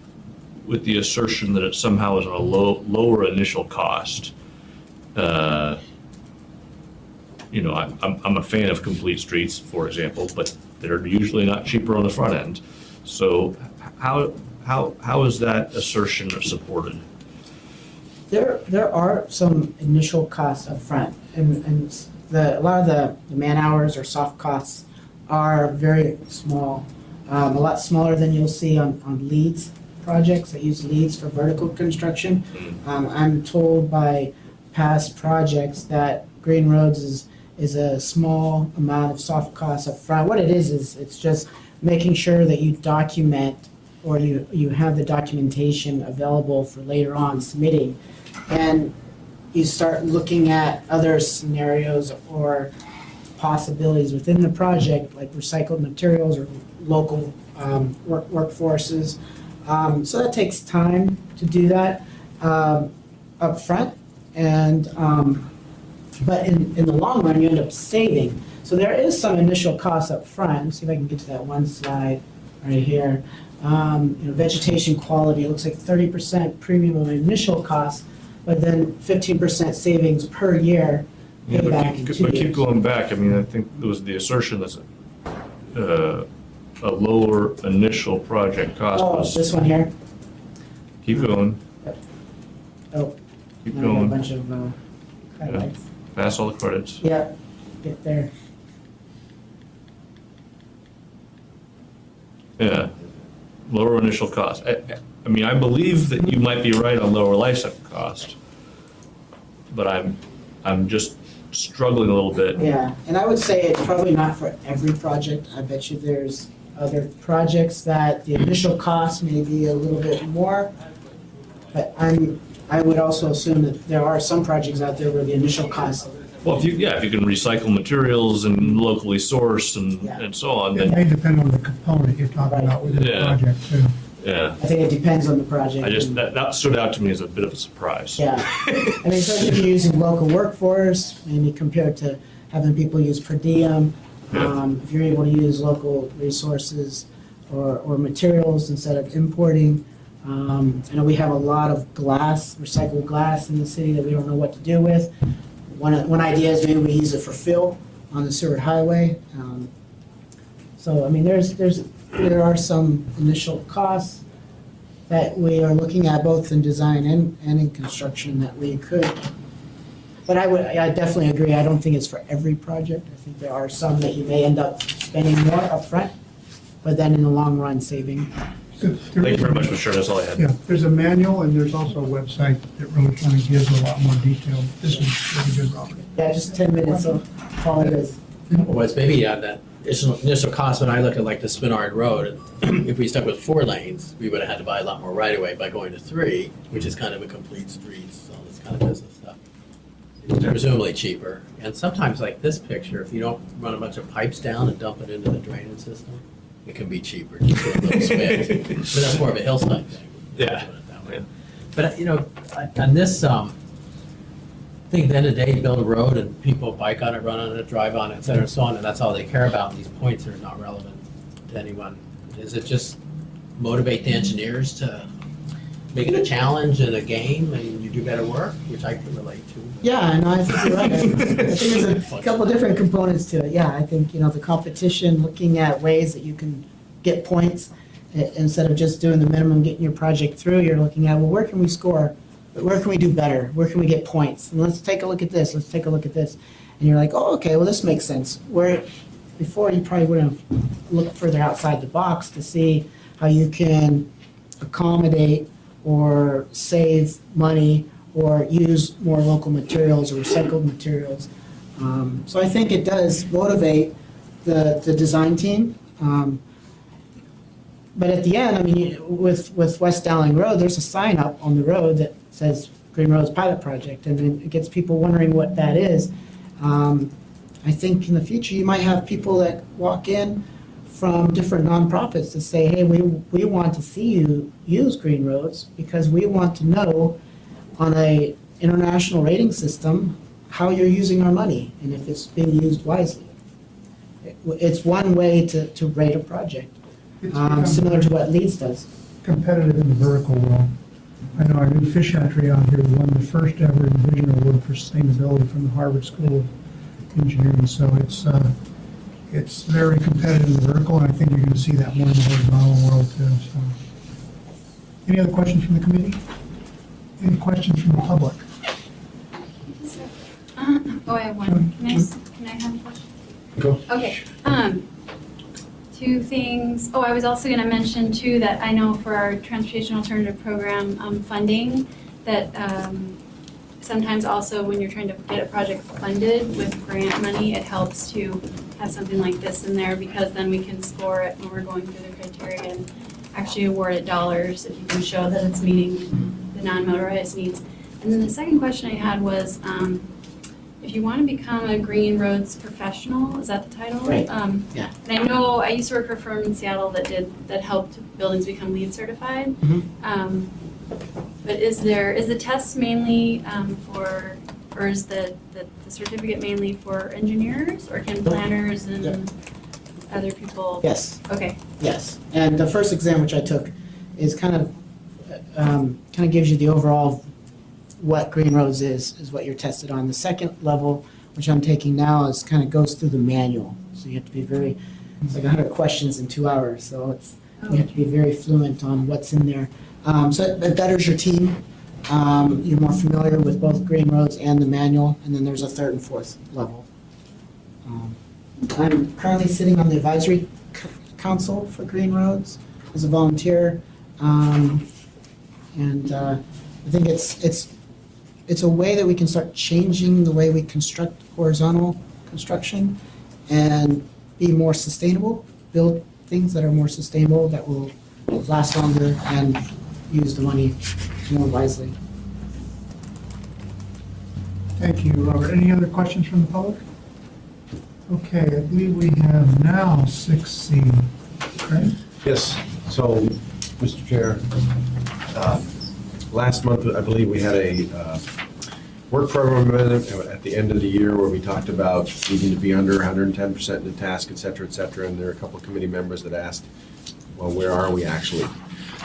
with the assertion that it somehow is on a lower initial cost. I'm a fan of complete streets, for example, but they're usually not cheaper on the front end. So how is that assertion supported? There are some initial costs up front, and a lot of the man hours or soft costs are very small, a lot smaller than you'll see on leads projects that use leads for vertical construction. I'm told by past projects that Green Roads is a small amount of soft costs up front. What it is it's just making sure that you document, or you have the documentation available for later on submitting, and you start looking at other scenarios or possibilities within the project, like recycled materials or local workforces. So that takes time to do that up front, and but in the long run, you end up saving. So there is some initial cost up front. Let's see if I can get to that one slide right here. Vegetation quality, it looks like 30% premium on initial cost, but then 15% savings per year. Yeah, Payback in 2 but keep years. going back. I mean, I think there was the assertion that a lower initial project cost Oh, was. this one here? Keep going. Oh, Keep now I got a going. bunch of highlights. Pass all the credits. Yeah, get there. Yeah, lower initial cost. I mean, I believe that you might be right on lower life cycle cost, but I'm just struggling a little bit. Yeah, and I would say it's probably not for every project. I bet you there's other projects that the initial cost may be a little bit more. But I would also assume that there are some projects out there where the initial cost, Well, if you can recycle materials and locally source Yeah. and so on, It then, may depend on the component you're talking about within the Yeah. project too. yeah. I think it depends on the project. That stood out to me as a bit of a surprise. Yeah, I mean, especially if you're using local workforce, maybe compared to having people use per diem. If you're able to use local resources or materials instead of importing. I know we have a lot of glass, recycled glass in the city that we don't know what to do with. One idea is maybe we use it for fill on the Seward Highway. So, I mean, there are some initial costs that we are looking at both in design and in construction that we could. But I definitely agree, I don't think it's for every project. I think there are some that you may end up spending more upfront, but then in the long run, saving. Thank you very much for sharing. That's all I had. Yeah, there's a manual and there's also a website that really kind of gives a lot more detail. This is really good, Robert. Yeah, just 10 minutes of all it is. Was maybe on that initial cost, when I look at like the Spinard Road, if we stuck with 4 lanes, we would have had to buy a lot more right away by going to 3, which is kind of a complete streets, all this kind of business stuff. Presumably cheaper. And sometimes like this picture, if you don't run a bunch of pipes down and dump it into the drainage system, it can be cheaper. Just get a little switch. But that's more of a hillside thing. Yeah. Put it that way. But, you know, on this, thing, at the end of the day, you build a road and people bike on it, run on it, drive on it, et cetera, and so on, and that's all they care about. And these points are not relevant to anyone. Is it just motivate the engineers to make it a challenge and a game and you do better work, which I can relate to? Yeah, and I think you're right. I think there's a couple different components to it. Yeah, I think, the competition, looking at ways that you can get points, instead of just doing the minimum, getting your project through, you're looking at, well, where can we score? Where can we do better? Where can we get points? And let's take a look at this, let's take a look at this. And you're like, oh, okay, well, this makes sense. Where before, you probably wouldn't have looked further outside the box to see how you can accommodate or save money or use more local materials or recycled materials. So I think it does motivate the design team. But at the end, I mean, with West Dowling Road, there's a sign up on the road that says Green Roads Pilot Project, and then it gets people wondering what that is. I think in the future, you might have people that walk in from different nonprofits to say, hey, we want to see you use Green Roads because we want to know on a international rating system how you're using our money and if it's being used wisely. It's one way to rate a project, It's become similar to what Leeds does. competitive in the vertical world. I know our new fish hatchery out here won the first ever Division Award for Sustainability from the Harvard School of Engineering. So it's very competitive in the vertical, and I think you're going to see that more in the horizontal world too. So, any other questions from the committee? Any questions from the public? Oh, I have one. Can I have a question? Go. Okay. Two things. Oh, I was also going to mention too that I know for our transportation alternative program funding that sometimes also when you're trying to get a project funded with grant money, it helps to have something like this in there because then we can score it when we're going through the criteria and actually award it dollars if you can show that it's meeting the non-motorized needs. And then the second question I had was, if you want to become a green roads professional, is that the title? Right. Yeah. And I know I used to work for a firm in Seattle that helped buildings become LEED certified. Mhm. But is the test mainly or is the certificate mainly for engineers, or can planners and Yep. other people? Yes. Okay. Yes, and the first exam which I took is kind of gives you the overall what Green Roads is what you're tested on. The second level, which I'm taking now, is kind of goes through the manual. So you have to be it's like 100 questions in 2 hours, so you have to be very fluent on what's in there. So it betters your team. You're more familiar with both Green Roads and the manual, and then there's a third and fourth level. I'm currently sitting on the advisory council for Green Roads as a volunteer, and I think it's it's a way that we can start changing the way we construct horizontal construction and be more sustainable, build things that are more sustainable, that will last longer, and use the money more wisely. Thank you, Robert. Any other questions from the public? Okay, I believe we have now 6C. Craig? Yes, so, Mr. Chair, last month, I believe we had a work program amendment at the end of the year where we talked about needing to be under 110% in the task, et cetera, and there are a couple of committee members that asked, well, where are we actually?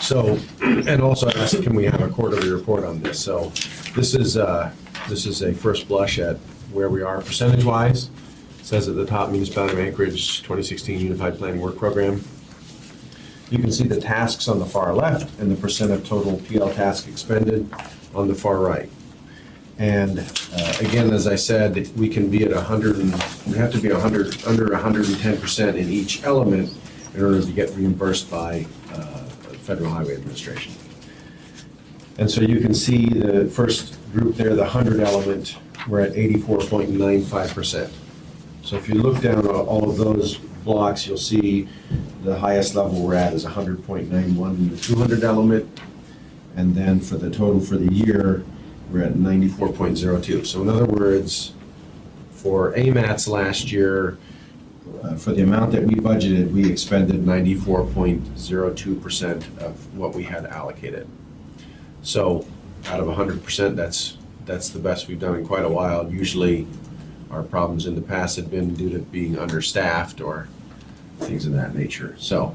So, and also asked, can we have a quarterly report on this? So this is a first blush at where we are percentage-wise. It says at the top, Municipality of Anchorage 2016 Unified Planning Work Program. You can see the tasks on the far left and the percent of total PL task expended on the far right. And again, as I said, we can be at 100, we have to be under 110% in each element in order to get reimbursed by Federal Highway Administration. And so you can see the first group there, the 100 element, we're at 84.95%. So if you look down at all of those blocks, you'll see the highest level we're at is 100.91 in the 200 element. And then for the total for the year, we're at 94.02. So in other words, for AMATS last year, for the amount that we budgeted, we expended 94.02% of what we had allocated. So out of 100%, that's the best we've done in quite a while. Usually our problems in the past had been due to being understaffed or things of that nature. So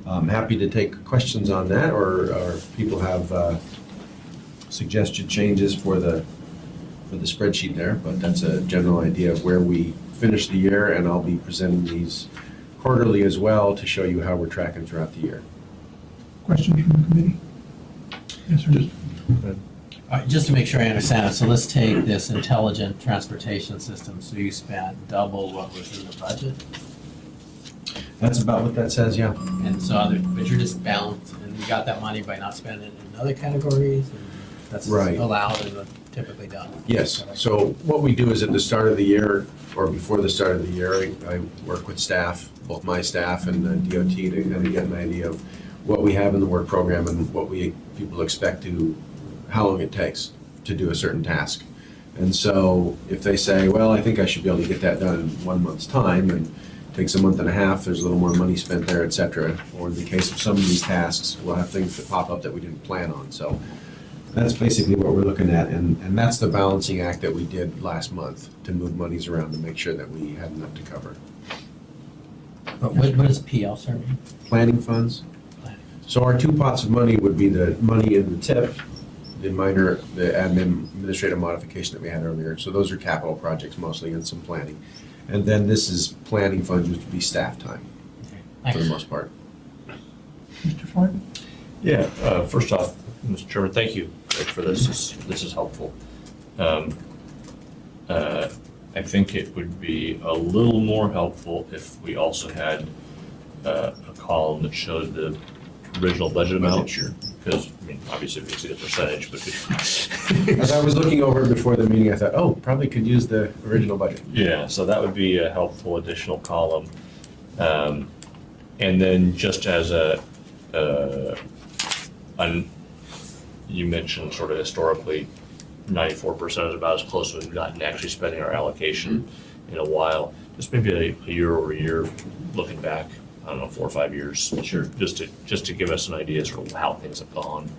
I'm happy to take questions on that, or if people have suggested changes for the spreadsheet there, but that's a general idea of where we finish the year, and I'll be presenting these quarterly as well to show you how we're tracking throughout the year. Questions from the committee? Yes, sir. Just to make sure I understand it, so let's take this intelligent transportation system, so you spent double what was in the budget? That's about what that says, yeah. And so, but you're just balanced, and you got that money by not spending it in other categories, and that's Right. allowed and typically done? Yes, so what we do is at the start of the year, or before the start of the year, I work with staff, both my staff and the DOT, to kind of get an idea of what we have in the work program and what people expect how long it takes to do a certain task. And so if they say, well, I think I should be able to get that done in 1 month's time, and it takes a month and a half, there's a little more money spent there, et cetera. Or in the case of some of these tasks, we'll have things that pop up that we didn't plan on. So that's basically what we're looking at, and that's the balancing act that we did last month, to move monies around to make sure that we had enough to cover. But what does PL serve? Planning funds. So our two pots of money would be the money in the TIP, the admin administrative modification that we had earlier. So those are capital projects mostly, and some planning. And then this is planning funds, which would be staff time for the most part. Mr. Floyd? Yeah, first off, Mr. Chairman, thank you, Greg, for this. This is helpful. I think it would be a little more helpful if we also had a column that showed the original budget amount. Sure. Because, I mean, obviously we can see the percentage, but. As I was looking over it before the meeting, I thought, oh, probably could use the original budget. Yeah, so that would be a helpful additional column. And then just as you mentioned sort of historically, 94% is about as close as we've gotten actually spending our allocation in a while. Just maybe a year over year, looking back, I don't know, 4 or 5 years. Sure. Just to give us an idea sort of how things have gone.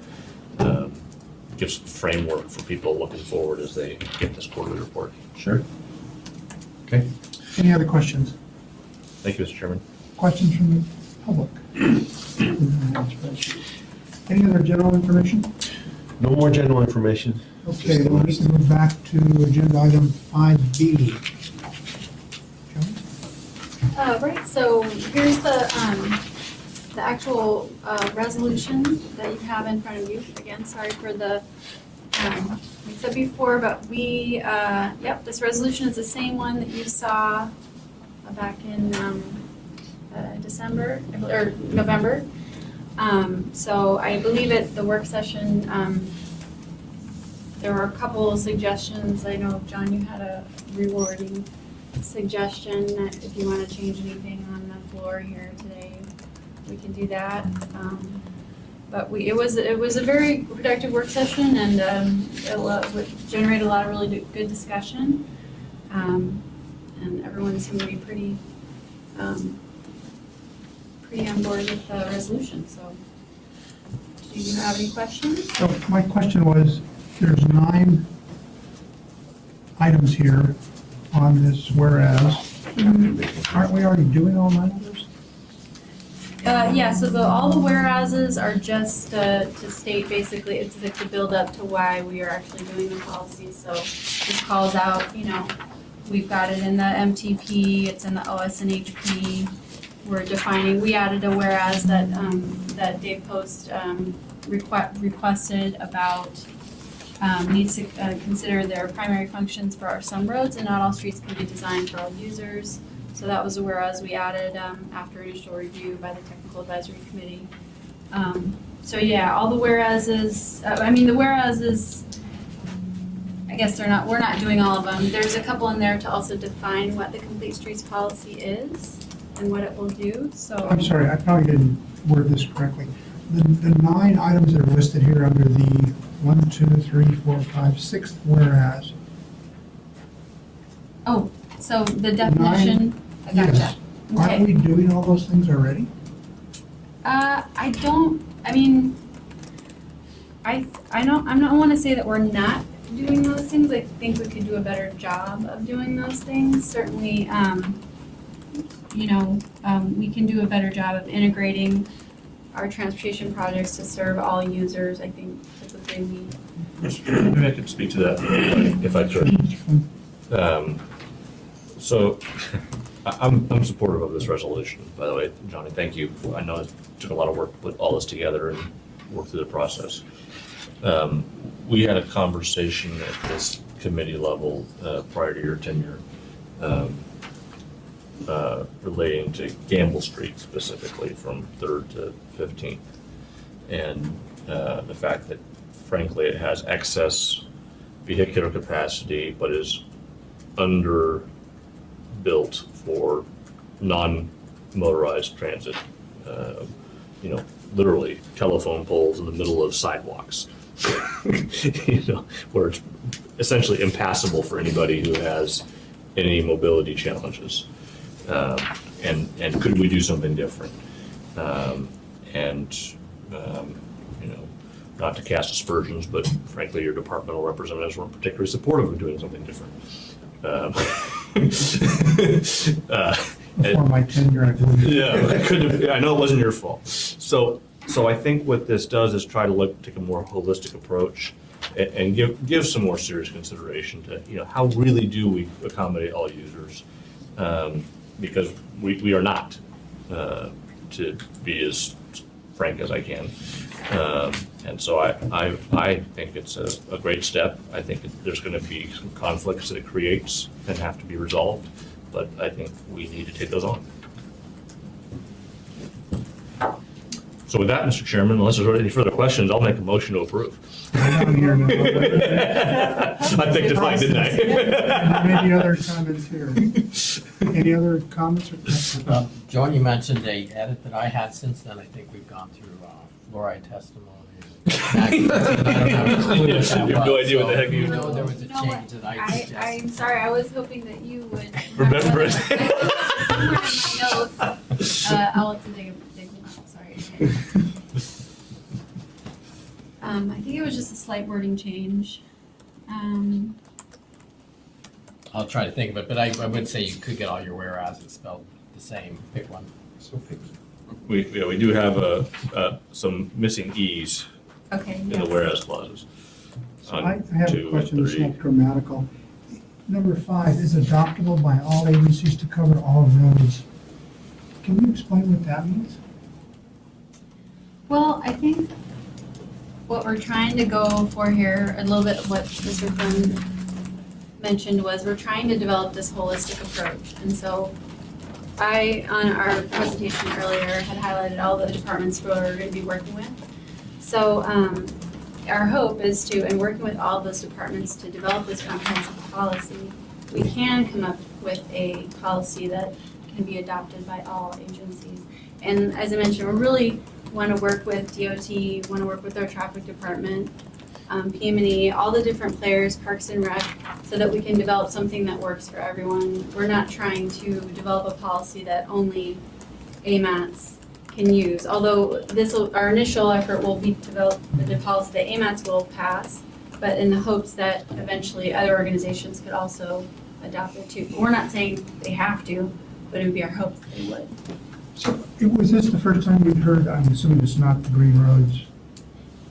Gives framework for people looking forward as they get this quarterly report. Sure. Okay. Any other questions? Thank you, Mr. Chairman. Questions from the public? Any other general information? No more general information. Okay, then we need to move back to agenda item 5B. Joe? Right, so here's the actual resolution that you have in front of you. Again, sorry for the, we said before, but this resolution is the same one that you saw back in December, or November. So I believe at the work session, there were a couple of suggestions. I know, John, you had a rewarding suggestion that if you want to change anything on the floor here today, we can do that. But it was a very productive work session, and it generated a lot of really good discussion. And everyone seemed to be pretty on board with the resolution. So, do you have any questions? So my question was, there's 9 items here on this whereas. Aren't we already doing all 9 of those? Yeah, so all the whereases are just to state basically, it's the build up to why we are actually doing the policy. So this calls out, we've got it in the MTP, it's in the OSNHP. We're defining, we added a whereas that Dave Post requested about needs to consider their primary functions for our some roads, and not all streets can be designed for all users. So that was a whereas we added after initial review by the Technical Advisory Committee. So yeah, all the whereases, the whereases, I guess we're not doing all of them. There's a couple in there to also define what the Complete Streets policy is and what it will do, so. I'm sorry, I probably didn't word this correctly. The 9 items that are listed here under the 1, 2, 3, 4, 5, 6th whereas. Oh, so the definition, I gotcha. Yes. Aren't Okay. we doing all those things already? I don't want to say that we're not doing those things. I think we could do a better job of doing those things. Certainly, we can do a better job of integrating our transportation projects to serve all users. I think typically Maybe I could speak to that if I could. So I'm supportive of this resolution, by the way, Johnny, thank you. I know it took a lot of work to put all this together and work through the process. We had a conversation at this committee level prior to your tenure relating to Gamble Street specifically from 3rd to 15th. And the fact that frankly it has excess vehicular capacity but is underbuilt for non-motorized transit. Literally telephone poles in the middle of sidewalks. Where it's essentially impassable for anybody who has any mobility challenges. And could we do something different? Not to cast aspersions, but frankly, your departmental representatives weren't particularly supportive of doing something different. Before my tenure, I believe. Yeah, I know it wasn't your fault. So I think what this does is try to take a more holistic approach and give some more serious consideration to, how really do we accommodate all users? Because we are not, to be as frank as I can. And so I think it's a great step. I think there's going to be some conflicts that it creates and have to be resolved, but I think we need to take those on. So with that, Mr. Chairman, unless there's any further questions, I'll make a motion to approve. Down here now. I picked a fight, didn't I? Maybe other comments here. Any other comments or questions? John, you mentioned a edit that I had since then. I think we've gone through fluoride testimony. I don't have a clue what that You have no was, idea what the so heck you- know there was a change that I suggested. I'm sorry, I was hoping that you would Remember it. Somewhere in my notes. I'll have to dig them out, sorry. I think it was just a slight wording change. I'll try to think of it, but I would say you could get all your whereases spelled the same. Pick one. We do have some missing E's Okay, in the yes. whereas clauses. So I have a 2 and question that's 3. not grammatical. Number 5 is adoptable by all agencies to cover all roads. Can you explain what that means? Well, I think what we're trying to go for here, a little bit of what Mr. Flynn mentioned was we're trying to develop this holistic approach. And so I, on our presentation earlier, had highlighted all the departments we're going to be working with. So our hope is to, and working with all those departments to develop this comprehensive policy, we can come up with a policy that can be adopted by all agencies. And as I mentioned, we really want to work with DOT, want to work with our traffic department, PM&E, all the different players, Parks and Rec, so that we can develop something that works for everyone. We're not trying to develop a policy that only AMATS can use, although our initial effort will be to develop the policy that AMATS will pass, but in the hopes that eventually other organizations could also adopt it too. We're not saying they have to, but it would be our hope that they would. So was this the first time you'd heard, I'm assuming it's not the Green Roads?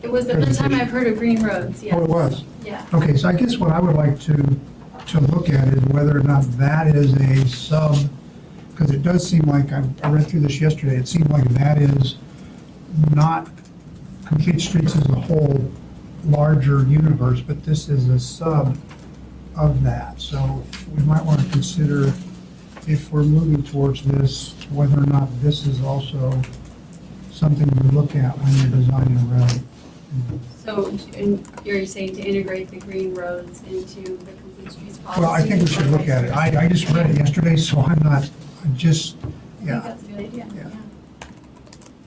It was the first time I've heard of green roads, yes. Oh, it was? Yeah. Okay, so I guess what I would like to look at is whether or not that is a sub, because it does seem like, I read through this yesterday, it seemed like that is not Complete Streets as a whole larger universe, but this is a sub of that. So we might want to consider, if we're moving towards this, whether or not this is also something you look at when you're designing a road. So you're saying to integrate the green roads into the Complete Streets policy? Well, I think we should look at it. I just read it yesterday, so I'm just, I think yeah. that's a good idea, Yeah. yeah.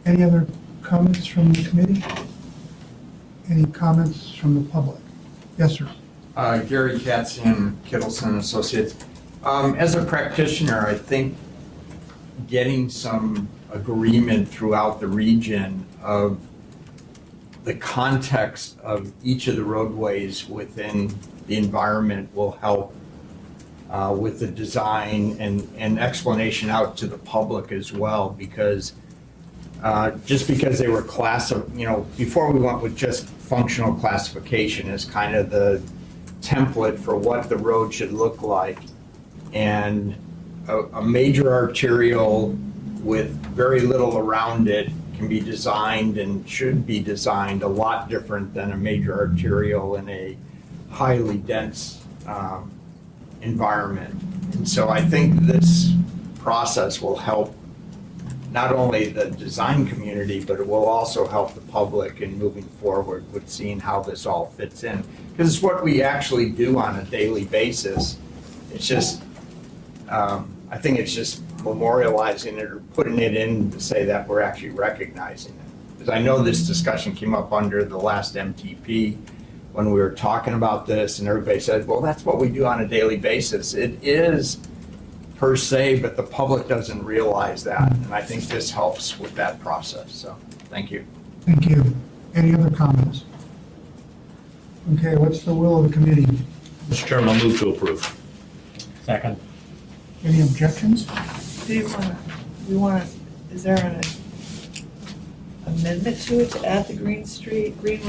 Any other comments from the committee? Any comments from the public? Yes, sir. Gary Katzian, Kittleson Associates. As a practitioner, I think getting some agreement throughout the region of the context of each of the roadways within the environment will help with the design and explanation out to the public as well, because just because they were before we went with just functional classification as kind of the template for what the road should look like. And a major arterial with very little around it can be designed and should be designed a lot different than a major arterial in a highly dense environment. And so I think this process will help not only the design community, but it will also help the public in moving forward with seeing how this all fits in. Because it's what we actually do on a daily basis. It's just, I think it's just memorializing it or putting it in to say that we're actually recognizing it. Because I know this discussion came up under the last MTP when we were talking about this, and everybody said, well, that's what we do on a daily basis. It is per se, but the public doesn't realize that. And I think this helps with that process. So thank you. Thank you. Any other comments? Okay, what's the will of the committee? Mr. Chairman, I'll move to approve. Second. Any objections? Is there an amendment to it to add the Green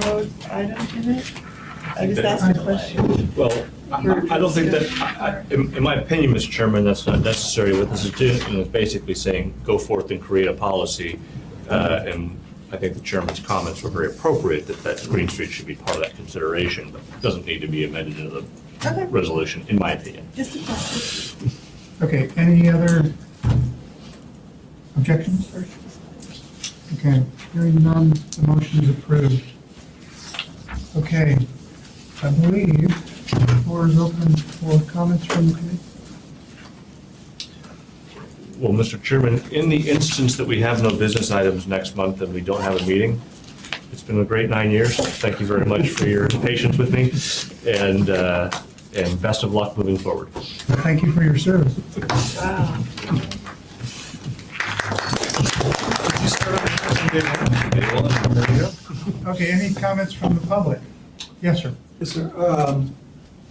Road item in it? I just asked a question. Well, I don't think that, in my opinion, Mr. Chairman, that's not necessary. What this is doing is basically saying, go forth and create a policy. And I think the chairman's comments were very appropriate, that Green Street should be part of that consideration, but it doesn't need to be amended into the Okay, resolution, in my opinion. just a question. Okay, any other objections? Okay, hearing none, the motion is approved. Okay, I believe the floor is open for comments from the committee. Well, Mr. Chairman, in the instance that we have no business items next month and we don't have a meeting, it's been a great 9 years. Thank you very much for your patience with me, and best of luck moving forward. Thank you for your service. Wow. Okay, any comments from the public? Yes, sir. Yes, sir.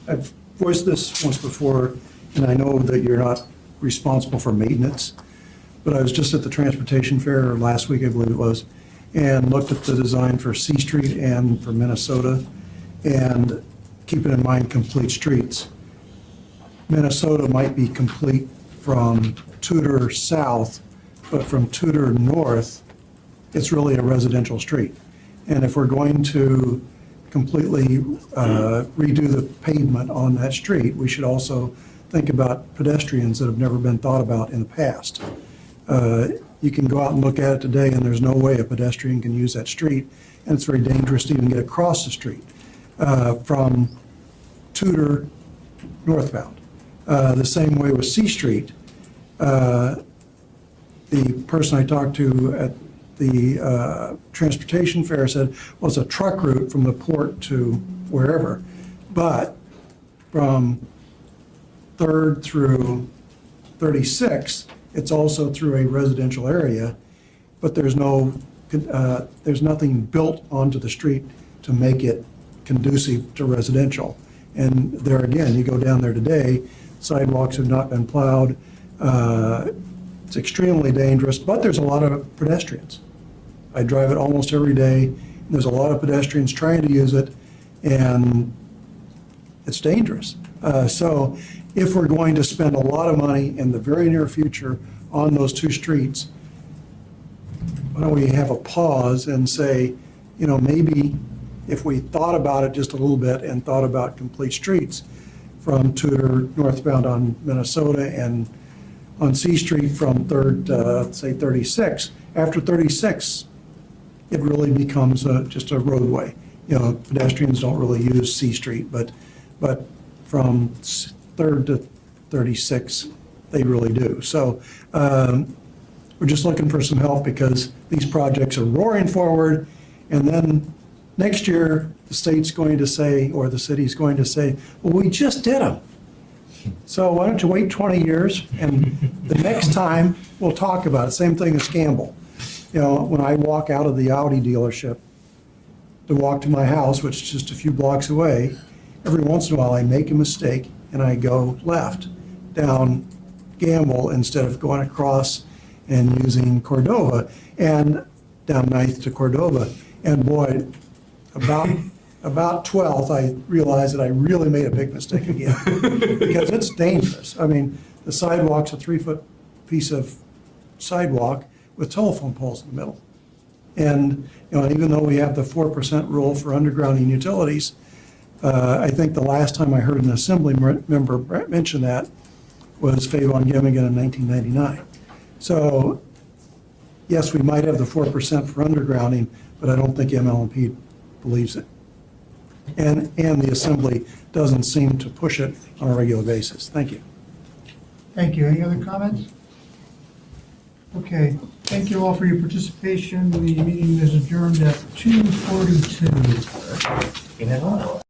I've voiced this once before, and I know that you're not responsible for maintenance, but I was just at the transportation fair last week, I believe it was, and looked at the design for C Street and for Minnesota, and keeping in mind complete streets. Minnesota might be complete from Tudor south, but from Tudor north, it's really a residential street. And if we're going to completely redo the pavement on that street, we should also think about pedestrians that have never been thought about in the past. you can go out and look at it today, and there's no way a pedestrian can use that street, and it's very dangerous to even get across the street from Tudor northbound. The same way with C Street. The person I talked to at the transportation fair said, well, it's a truck route from the port to wherever, but from 3rd through 36, it's also through a residential area, but there's nothing built onto the street to make it conducive to residential. And there again, you go down there today, sidewalks have not been plowed. It's extremely dangerous, but there's a lot of pedestrians. I drive it almost every day. And there's a lot of pedestrians trying to use it, and it's dangerous. So if we're going to spend a lot of money in the very near future on those two streets, why don't we have a pause and say, maybe if we thought about it just a little bit and thought about complete streets from Tudor northbound on Minnesota and on C Street from 3rd to, say, 36. After 36, it really becomes just a roadway. Pedestrians don't really use C Street, but from 3rd to 36, they really do. So we're just looking for some help because these projects are roaring forward, and then next year, the state's going to say, or the city's going to say, well, we just did them. So why don't you wait 20 years, and the next time, we'll talk about it. Same thing as Campbell. When I walk out of the Audi dealership to walk to my house, which is just a few blocks away, every once in a while, I make a mistake, and I go left down Campbell instead of going across and using Cordova, and down 9th to Cordova. And boy, about 12th, I realized that I really made a big mistake again, because it's dangerous. I mean, the sidewalk's a 3-foot piece of sidewalk with telephone poles in the middle. And, even though we have the 4% rule for undergrounding utilities, I think the last time I heard an assembly member mention that was Favon Gemigan in 1999. So, yes, we might have the 4% for undergrounding, but I don't think MLMP believes it. And the Assembly doesn't seem to push it on a regular basis. Thank you. Thank you. Any other comments? Okay, thank you all for your participation. The meeting is adjourned at 2:42.